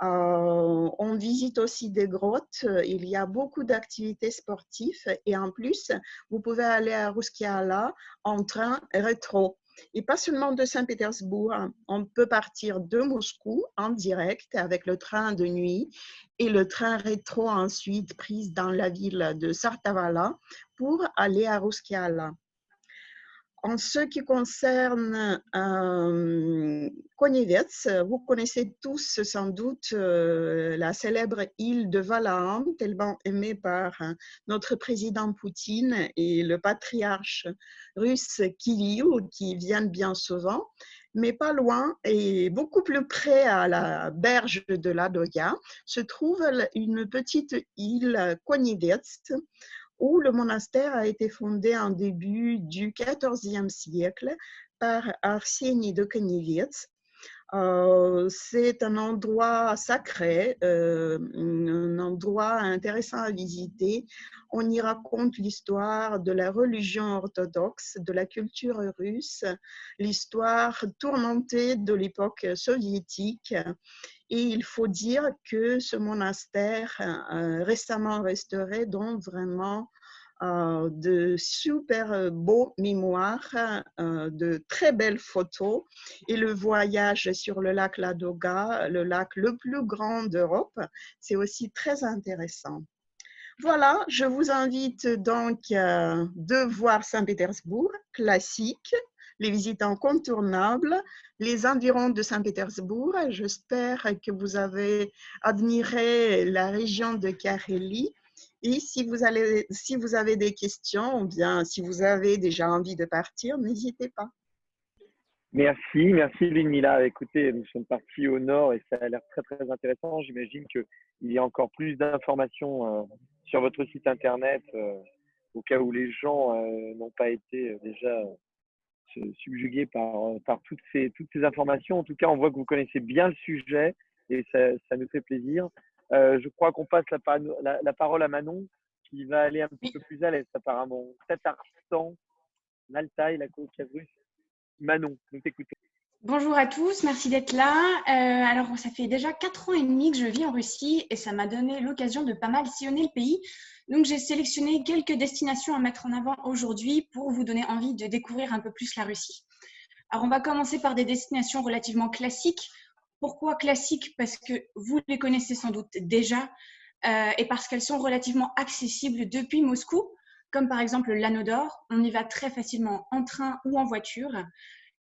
On visite aussi des grottes, il y a beaucoup d'activités sportives et en plus, vous pouvez aller à Ruskiala en train rétro. Et pas seulement de Saint-Pétersbourg, on peut partir de Moscou en direct avec le train de nuit et le train rétro ensuite prise dans la ville de Sartavala pour aller à Ruskiala. En ce qui concerne Konevets, vous connaissez tous sans doute la célèbre île de Valaam, tellement aimée par notre président Poutine et le patriarche russe Kirill, qui viennent bien souvent. Mais pas loin et beaucoup plus près à la berge de Ladoga se trouve une petite île Konevets, où le monastère a été fondé en début du XIVe siècle par Arsenie de Konevets. C'est un endroit sacré, un endroit intéressant à visiter. On y raconte l'histoire de la religion orthodoxe, de la culture russe, l'histoire tourmentée de l'époque soviétique. Et il faut dire que ce monastère récemment restauré donne vraiment de super beaux mémoires, de très belles photos. Et le voyage sur le lac Ladoga, le lac le plus grand d'Europe, c'est aussi très intéressant. Voilà, je vous invite donc de voir Saint-Pétersbourg, classique, les visites incontournables, les environs de Saint-Pétersbourg. J'espère que vous avez admiré la région de Carélie. Et si vous avez des questions, ou bien si vous avez déjà envie de partir, n'hésitez pas. Merci Ludmila. Écoutez, nous sommes partis au nord et ça a l'air très très intéressant. J'imagine qu'il y a encore plus d'informations sur votre site internet au cas où les gens n'ont pas été déjà subjugués par toutes ces informations. En tout cas, on voit que vous connaissez bien le sujet et ça nous fait plaisir. Je crois qu'on passe la parole à Manon qui va aller un petit peu plus à l'est apparemment. Tatarstan, l'Altaï, la Caucase russe. Manon, nous t'écoutons. Bonjour à tous, merci d'être là. Alors, ça fait déjà 4 ans et demi que je vis en Russie et ça m'a donné l'occasion de pas mal sillonner le pays. Donc, j'ai sélectionné quelques destinations à mettre en avant aujourd'hui pour vous donner envie de découvrir un peu plus la Russie. Alors, on va commencer par des destinations relativement classiques. Pourquoi classiques? Parce que vous les connaissez sans doute déjà et parce qu'elles sont relativement accessibles depuis Moscou, comme par exemple l'Anneau d'Or. On y va très facilement en train ou en voiture.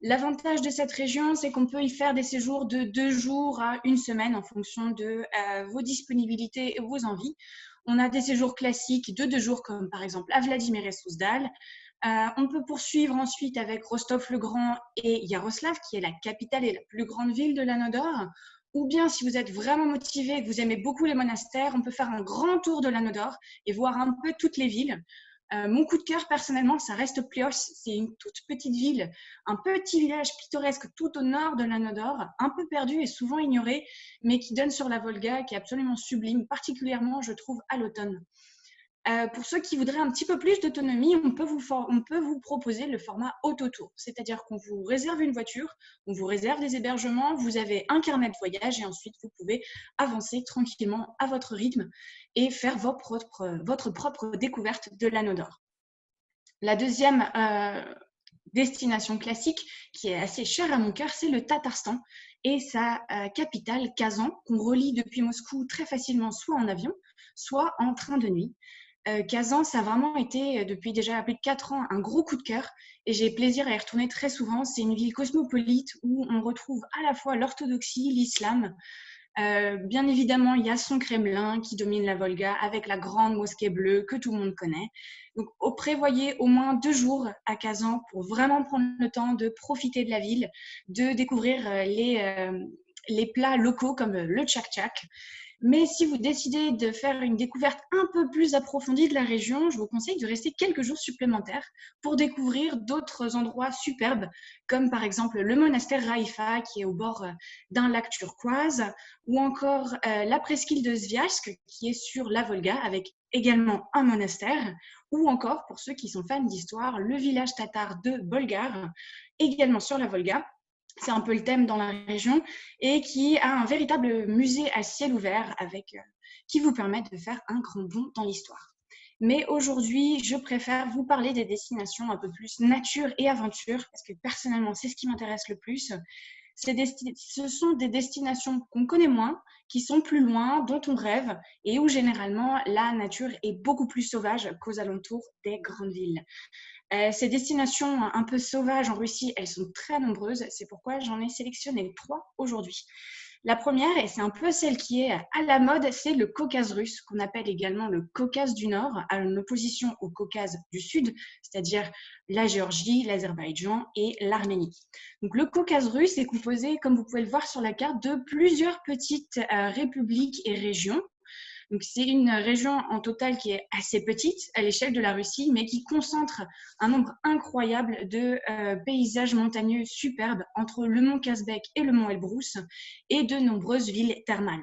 L'avantage de cette région, c'est qu'on peut y faire des séjours de 2 jours à 1 semaine en fonction de vos disponibilités et vos envies. On a des séjours classiques de 2 jours, comme par exemple à Vladimir et Souzdal. On peut poursuivre ensuite avec Rostov-le-Grand et Yaroslav, qui est la capitale et la plus grande ville de l'Anneau d'Or. Ou bien, si vous êtes vraiment motivé et que vous aimez beaucoup les monastères, on peut faire un grand tour de l'Anneau d'Or et voir un peu toutes les villes. Mon coup de cœur, personnellement, ça reste Plios. C'est une toute petite ville, un petit village pittoresque tout au nord de l'Anneau d'Or, un peu perdu et souvent ignoré, mais qui donne sur la Volga, qui est absolument sublime, particulièrement, je trouve, à l'automne. Pour ceux qui voudraient un petit peu plus d'autonomie, on peut vous proposer le format autotour, c'est-à-dire qu'on vous réserve une voiture, on vous réserve des hébergements, vous avez un carnet de voyage et ensuite vous pouvez avancer tranquillement à votre rythme et faire votre propre découverte de l'Anneau d'Or. La deuxième destination classique qui est assez chère à mon cœur, c'est le Tatarstan et sa capitale Kazan, qu'on relie depuis Moscou très facilement, soit en avion, soit en train de nuit. Kazan, ça a vraiment été, depuis déjà plus de 4 ans, un gros coup de cœur et j'ai plaisir à y retourner très souvent. C'est une ville cosmopolite où on retrouve à la fois l'orthodoxie, l'islam. Bien évidemment, il y a son Kremlin qui domine la Volga avec la grande mosquée bleue que tout le monde connaît. Donc, prévoyez au moins 2 jours à Kazan pour vraiment prendre le temps de profiter de la ville, de découvrir les plats locaux comme le tchak-tchak. Mais si vous décidez de faire une découverte un peu plus approfondie de la région, je vous conseille de rester quelques jours supplémentaires pour découvrir d'autres endroits superbes, comme par exemple le monastère Raïfa qui est au bord d'un lac turquoise, ou encore la presqu'île de Sviajsk qui est sur la Volga avec également un monastère, ou encore, pour ceux qui sont fans d'histoire, le village tatar de Bolgar, également sur la Volga. C'est un peu le thème dans la région et qui a un véritable musée à ciel ouvert qui vous permet de faire un grand bond dans l'histoire. Mais aujourd'hui, je préfère vous parler des destinations un peu plus nature et aventure parce que personnellement, c'est ce qui m'intéresse le plus. Ce sont des destinations qu'on connaît moins, qui sont plus loin, dont on rêve et où généralement la nature est beaucoup plus sauvage qu'aux alentours des grandes villes. Ces destinations un peu sauvages en Russie, elles sont très nombreuses. C'est pourquoi j'en ai sélectionné 3 aujourd'hui. La première, et c'est un peu celle qui est à la mode, c'est le Caucase russe, qu'on appelle également le Caucase du Nord, en opposition au Caucase du Sud, c'est-à-dire la Géorgie, l'Azerbaïdjan et l'Arménie. Donc le Caucase russe est composé, comme vous pouvez le voir sur la carte, de plusieurs petites républiques et régions. Donc, c'est une région en total qui est assez petite à l'échelle de la Russie, mais qui concentre un nombre incroyable de paysages montagneux superbes entre le mont Kazbek et le mont Elbrus et de nombreuses villes thermales.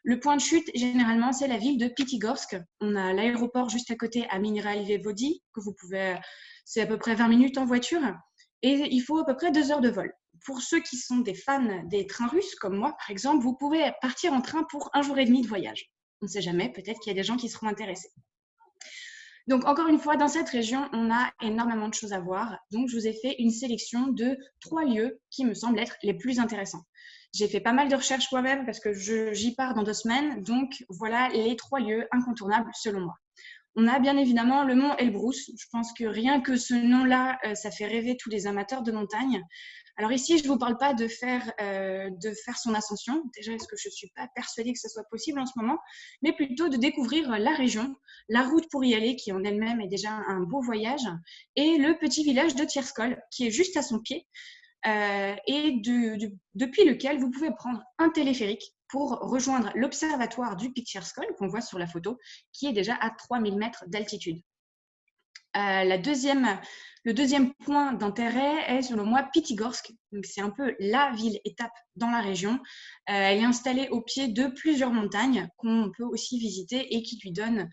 Le point de chute, généralement, c'est la ville de Pyatigorsk. On a l'aéroport juste à côté à Mineralivodi, que vous pouvez, c'est à peu près 20 minutes en voiture, et il faut à peu près 2 heures de vol. Pour ceux qui sont des fans des trains russes, comme moi, par exemple, vous pouvez partir en train pour 1 jour et demi de voyage. On ne sait jamais, peut-être qu'il y a des gens qui seront intéressés. Donc, encore une fois, dans cette région, on a énormément de choses à voir. Donc, je vous ai fait une sélection de 3 lieux qui me semblent être les plus intéressants. J'ai fait pas mal de recherches moi-même parce que j'y pars dans 2 semaines. Donc, voilà les 3 lieux incontournables selon moi. On a bien évidemment le mont Elbrus. Je pense que rien que ce nom-là, ça fait rêver tous les amateurs de montagne. Alors ici, je ne vous parle pas de faire son ascension, déjà parce que je ne suis pas persuadée que ce soit possible en ce moment, mais plutôt de découvrir la région, la route pour y aller, qui en elle-même est déjà un beau voyage, et le petit village de Tierskol, qui est juste à son pied, et depuis lequel vous pouvez prendre un téléphérique pour rejoindre l'observatoire du Pic Tierskol, qu'on voit sur la photo, qui est déjà à 3000 mètres d'altitude. Le deuxième point d'intérêt est, selon moi, Pyatigorsk. C'est un peu la ville-étape dans la région. Elle est installée au pied de plusieurs montagnes qu'on peut aussi visiter et qui lui donnent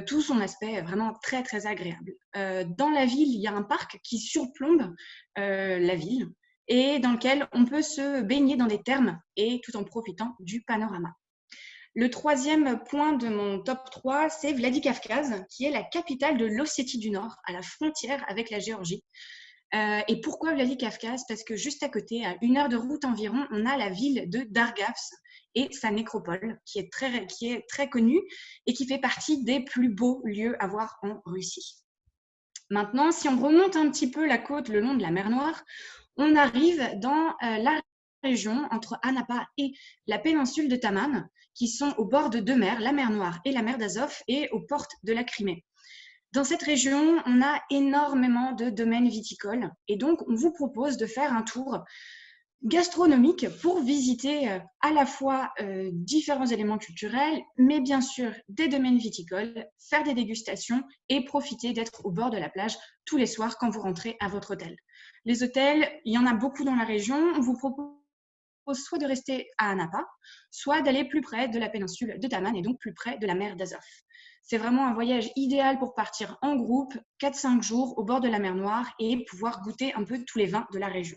tout son aspect vraiment très, très agréable. Dans la ville, il y a un parc qui surplombe la ville et dans lequel on peut se baigner dans des thermes et tout en profitant du panorama. Le troisième point de mon top 3, c'est Vladikavkaz, qui est la capitale de l'Ossétie du Nord, à la frontière avec la Géorgie. Et pourquoi Vladikavkaz? Parce que juste à côté, à 1 heure de route environ, on a la ville de Dargavs et sa nécropole, qui est très connue et qui fait partie des plus beaux lieux à voir en Russie. Maintenant, si on remonte un petit peu la côte le long de la mer Noire, on arrive dans la région entre Anapa et la péninsule de Taman, qui sont au bord de 2 mers, la mer Noire et la mer d'Azov, et aux portes de la Crimée. Dans cette région, on a énormément de domaines viticoles, et donc on vous propose de faire un tour gastronomique pour visiter à la fois différents éléments culturels, mais bien sûr des domaines viticoles, faire des dégustations et profiter d'être au bord de la plage tous les soirs quand vous rentrez à votre hôtel. Les hôtels, il y en a beaucoup dans la région. On vous propose soit de rester à Anapa, soit d'aller plus près de la péninsule de Taman et donc plus près de la mer d'Azov. C'est vraiment un voyage idéal pour partir en groupe, 4-5 jours au bord de la mer Noire et pouvoir goûter un peu tous les vins de la région.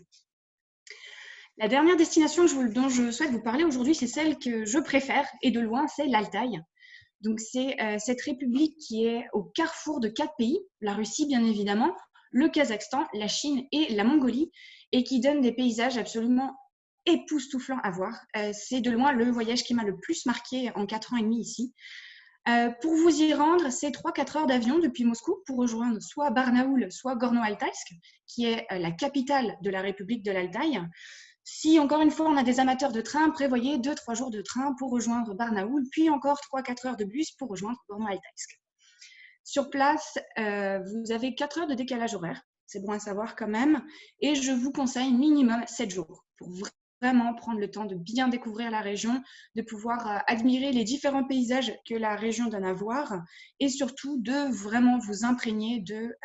La dernière destination dont je souhaite vous parler aujourd'hui, c'est celle que je préfère et de loin, c'est l'Altaï. Donc c'est cette république qui est au carrefour de 4 pays, la Russie bien évidemment, le Kazakhstan, la Chine et la Mongolie, et qui donne des paysages absolument époustouflants à voir. C'est de loin le voyage qui m'a le plus marqué en 4 ans et demi ici. Pour vous y rendre, c'est 3-4 heures d'avion depuis Moscou pour rejoindre soit Barnaoul, soit Gorno-Altaïsk, qui est la capitale de la République de l'Altaï. Si, encore une fois, on a des amateurs de train, prévoyez 2-3 jours de train pour rejoindre Barnaoul, puis encore 3-4 heures de bus pour rejoindre Gorno-Altaïsk. Sur place, vous avez 4 heures de décalage horaire, c'est bon à savoir quand même, et je vous conseille minimum 7 jours pour vraiment prendre le temps de bien découvrir la région, de pouvoir admirer les différents paysages que la région donne à voir, et surtout de vraiment vous imprégner de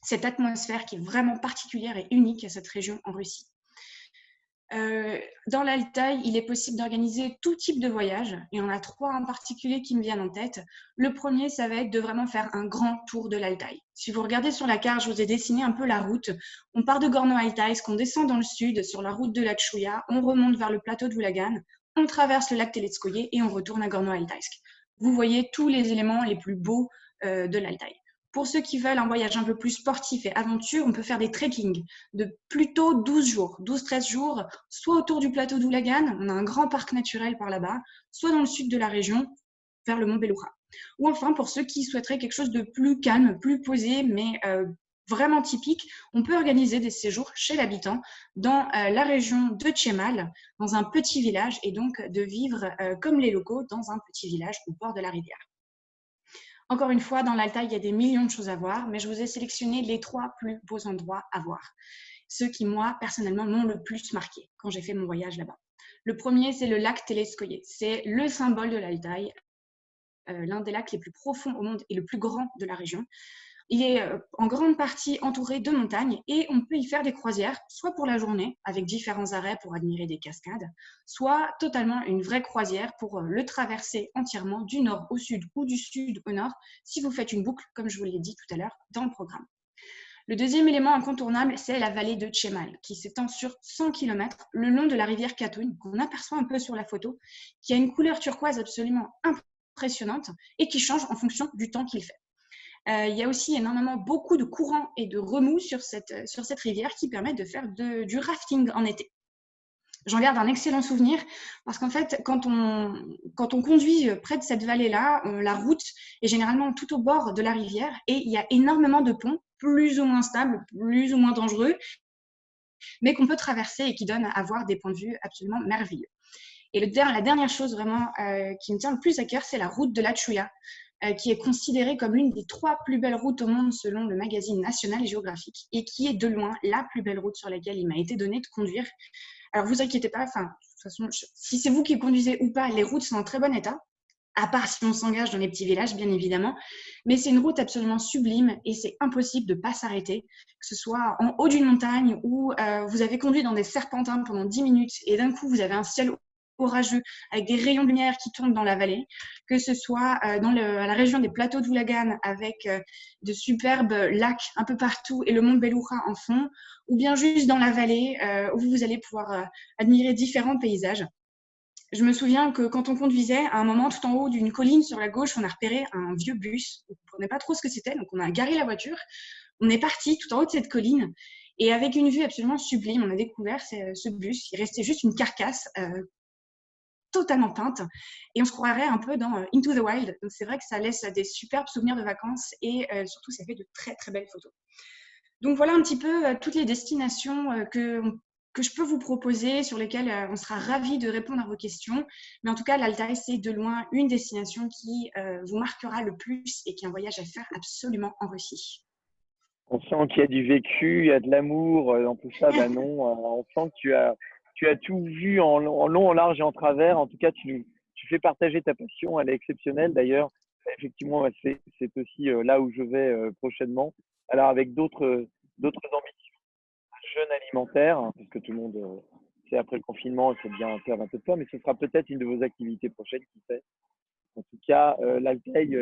cette atmosphère qui est vraiment particulière et unique à cette région en Russie. Dans l'Altaï, il est possible d'organiser tout type de voyage. Il y en a 3 en particulier qui me viennent en tête. Le premier, ça va être de vraiment faire un grand tour de l'Altaï. Si vous regardez sur la carte, je vous ai dessiné un peu la route. On part de Gorno-Altaïsk, on descend dans le sud sur la route de l'Akshuya, on remonte vers le plateau de Voulagan, on traverse le lac Teletskoye et on retourne à Gorno-Altaïsk. Vous voyez tous les éléments les plus beaux de l'Altaï. Pour ceux qui veulent un voyage un peu plus sportif et aventure, on peut faire des trekking de plutôt 12 jours, 12-13 jours, soit autour du plateau d'Oulagan, on a un grand parc naturel par là-bas, soit dans le sud de la région, vers le mont Belloura. Ou enfin, pour ceux qui souhaiteraient quelque chose de plus calme, plus posé, mais vraiment typique, on peut organiser des séjours chez l'habitant dans la région de Chemal, dans un petit village, et donc de vivre comme les locaux dans un petit village au bord de la rivière. Encore une fois, dans l'Altaï, il y a des millions de choses à voir, mais je vous ai sélectionné les 3 plus beaux endroits à voir. Ceux qui, moi, personnellement, m'ont le plus marqué quand j'ai fait mon voyage là-bas. Le premier, c'est le lac Téléskoye. C'est le symbole de l'Altaï, l'un des lacs les plus profonds au monde et le plus grand de la région. Il est en grande partie entouré de montagnes et on peut y faire des croisières, soit pour la journée, avec différents arrêts pour admirer des cascades, soit totalement une vraie croisière pour le traverser entièrement du nord au sud ou du sud au nord, si vous faites une boucle, comme je vous l'ai dit tout à l'heure, dans le programme. Le deuxième élément incontournable, c'est la vallée de Chemal, qui s'étend sur 100 km le long de la rivière Katoun, qu'on aperçoit un peu sur la photo, qui a une couleur turquoise absolument impressionnante et qui change en fonction du temps qu'il fait. Il y a aussi énormément beaucoup de courants et de remous sur cette rivière qui permettent de faire du rafting en été. J'en garde un excellent souvenir parce qu'en fait, quand on conduit près de cette vallée-là, la route est généralement tout au bord de la rivière et il y a énormément de ponts, plus ou moins stables, plus ou moins dangereux, mais qu'on peut traverser et qui donnent à voir des points de vue absolument merveilleux. Et la dernière chose vraiment qui me tient le plus à cœur, c'est la route de la Chuya, qui est considérée comme l'une des 3 plus belles routes au monde selon le magazine National Geographic et qui est de loin la plus belle route sur laquelle il m'a été donné de conduire. Alors, vous inquiétez pas, de toute façon, si c'est vous qui conduisez ou pas, les routes sont en très bon état, à part si on s'engage dans les petits villages, bien évidemment. Mais c'est une route absolument sublime et c'est impossible de ne pas s'arrêter, que ce soit en haut d'une montagne où vous avez conduit dans des serpentins pendant 10 minutes et d'un coup, vous avez un ciel orageux avec des rayons de lumière qui tombent dans la vallée, que ce soit dans la région des plateaux d'Oulagan avec de superbes lacs un peu partout et le mont Belloura en fond, ou bien juste dans la vallée où vous allez pouvoir admirer différents paysages. Je me souviens que quand on conduisait, à un moment, tout en haut d'une colline sur la gauche, on a repéré un vieux bus. On ne comprenait pas trop ce que c'était, donc on a garé la voiture. On est parti tout en haut de cette colline et avec une vue absolument sublime, on a découvert ce bus. Il restait juste une carcasse totalement peinte et on se croirait un peu dans Into the Wild. Donc c'est vrai que ça laisse des superbes souvenirs de vacances et surtout ça fait de très très belles photos. Donc voilà un petit peu toutes les destinations que je peux vous proposer, sur lesquelles on sera ravis de répondre à vos questions. Mais en tout cas, l'Altaï, c'est de loin une destination qui vous marquera le plus et qui est un voyage à faire absolument en Russie. On sent qu'il y a du vécu, il y a de l'amour dans tout ça. Ben non, on sent que tu as tout vu en long, en large et en travers. En tout cas, tu fais partager ta passion. Elle est exceptionnelle d'ailleurs. Effectivement, c'est aussi là où je vais prochainement. Alors avec d'autres ambitions, jeûne alimentaire, hein, parce que tout le monde, c'est après le confinement, il faut bien perdre un peu de poids, mais ce sera peut-être une de vos activités prochaines, qui sait. En tout cas, l'Altaï,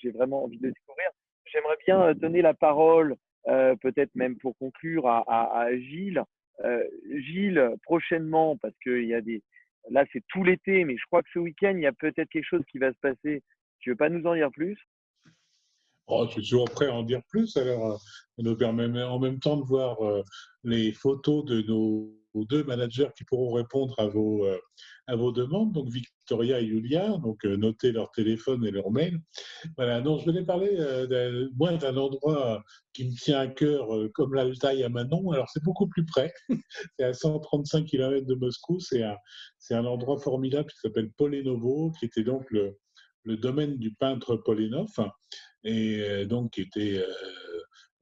j'ai vraiment envie de découvrir. J'aimerais bien donner la parole, peut-être même pour conclure, à Gilles. Gilles, prochainement, parce que là, c'est tout l'été, mais je crois que ce week-end, il y a peut-être quelque chose qui va se passer. Tu veux pas nous en dire plus? Oh, je suis toujours prêt à en dire plus. Alors, ça nous permet en même temps de voir les photos de nos 2 managers qui pourront répondre à vos demandes, donc Victoria et Julia, donc notez leur téléphone et leur mail. Voilà, donc je voulais parler moi d'un endroit qui me tient à cœur, comme l'Altaï à Manon. Alors c'est beaucoup plus près, c'est à 135 km de Moscou, c'est un endroit formidable qui s'appelle Polenovo, qui était donc le domaine du peintre Polenov, et donc qui était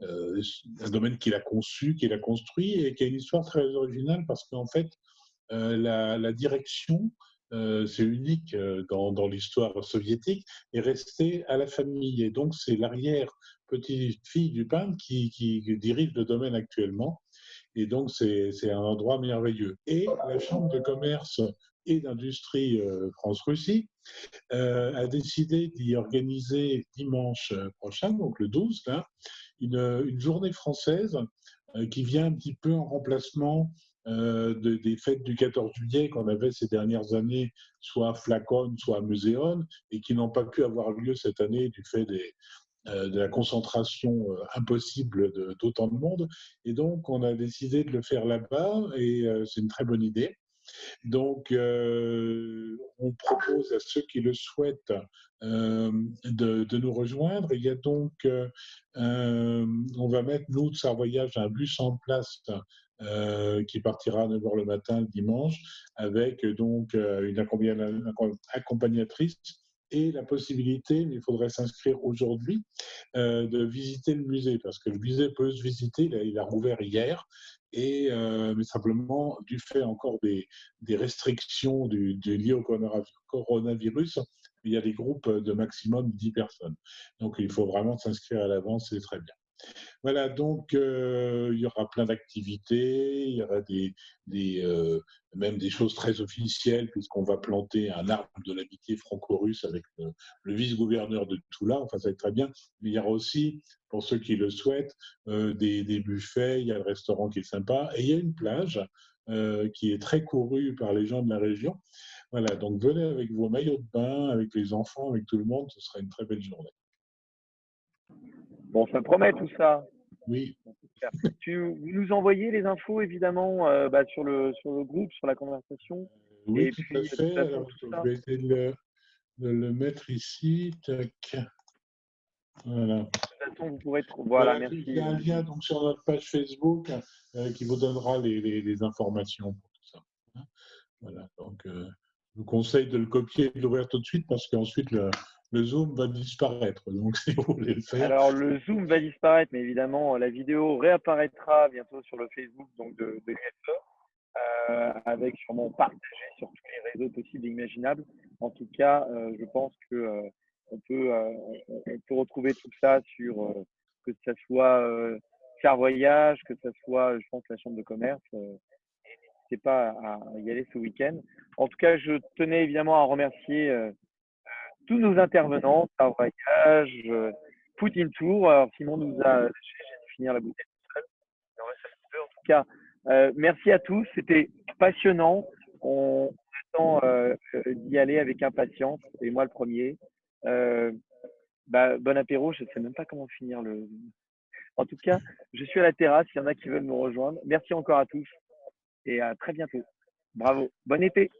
un domaine qu'il a conçu, qu'il a construit, et qui a une histoire très originale parce qu'en fait, la direction, c'est unique dans l'histoire soviétique, est restée à la famille. Et donc, c'est l'arrière-petite-fille du peintre qui dirige le domaine actuellement. Et donc, c'est un endroit merveilleux. Et la Chambre de commerce et d'industrie France-Russie a décidé d'y organiser dimanche prochain, donc le 12, là, une journée française qui vient un petit peu en remplacement des fêtes du 14 juillet qu'on avait ces dernières années, soit à Flacon, soit à Muséon, et qui n'ont pas pu avoir lieu cette année du fait de la concentration impossible d'autant de monde. Et donc, on a décidé de le faire là-bas et c'est une très bonne idée. Donc, on propose à ceux qui le souhaitent de nous rejoindre. Il y a donc, on va mettre, nous, de Savoyage, un bus en place qui partira à 9h le matin le dimanche, avec donc une accompagnatrice et la possibilité, mais il faudrait s'inscrire aujourd'hui, de visiter le musée, parce que le musée peut se visiter, il a rouvert hier, et, mais simplement du fait encore des restrictions liées au coronavirus, il y a des groupes de maximum 10 personnes. Donc il faut vraiment s'inscrire à l'avance, c'est très bien. Voilà, donc il y aura plein d'activités, il y aura même des choses très officielles, puisqu'on va planter un arbre de l'amitié franco-russe avec le vice-gouverneur de Toula, enfin ça va être très bien. Mais il y aura aussi, pour ceux qui le souhaitent, des buffets, il y a le restaurant qui est sympa, et il y a une plage qui est très courue par les gens de la région. Voilà, donc venez avec vos maillots de bain, avec les enfants, avec tout le monde, ce sera une très belle journée. Bon, ça promet tout ça. Oui. Vous nous envoyez les infos, évidemment, sur le groupe, sur la conversation. Oui, Et tout puis, à de toute fait. façon, Alors, tout je ça. vais essayer de le mettre ici. Tac. Voilà. De toute façon, vous pourrez trouver. Voilà, Voilà, merci. il y a un lien donc, sur notre page Facebook qui vous donnera les informations pour tout ça. Voilà, donc je vous conseille de le copier et de l'ouvrir tout de suite parce qu'ensuite le Zoom va disparaître. Donc, si vous voulez le faire. Alors, le Zoom va disparaître, mais évidemment, la vidéo réapparaîtra bientôt sur le Facebook donc de l'UFE, avec sûrement partagé sur tous les réseaux possibles et imaginables. En tout cas, je pense que on peut retrouver tout ça sur que ce soit Car Voyage, que ce soit, je pense, la Chambre de commerce. N'hésitez pas à y aller ce week-end. En tout cas, je tenais évidemment à remercier tous nos intervenants, Car Voyage, Poutine Tour. Alors, Simon nous a lâché, j'ai dû finir la bouteille tout seul. Il en reste un petit peu. En tout cas, merci à tous. C'était passionnant. On attend d'y aller avec impatience. Et moi, le premier. Bon apéro. Je ne sais même pas comment finir le. En tout cas, je suis à la terrasse. Il y en a qui veulent nous rejoindre. Merci encore à tous et à très bientôt. Bravo. Bon été.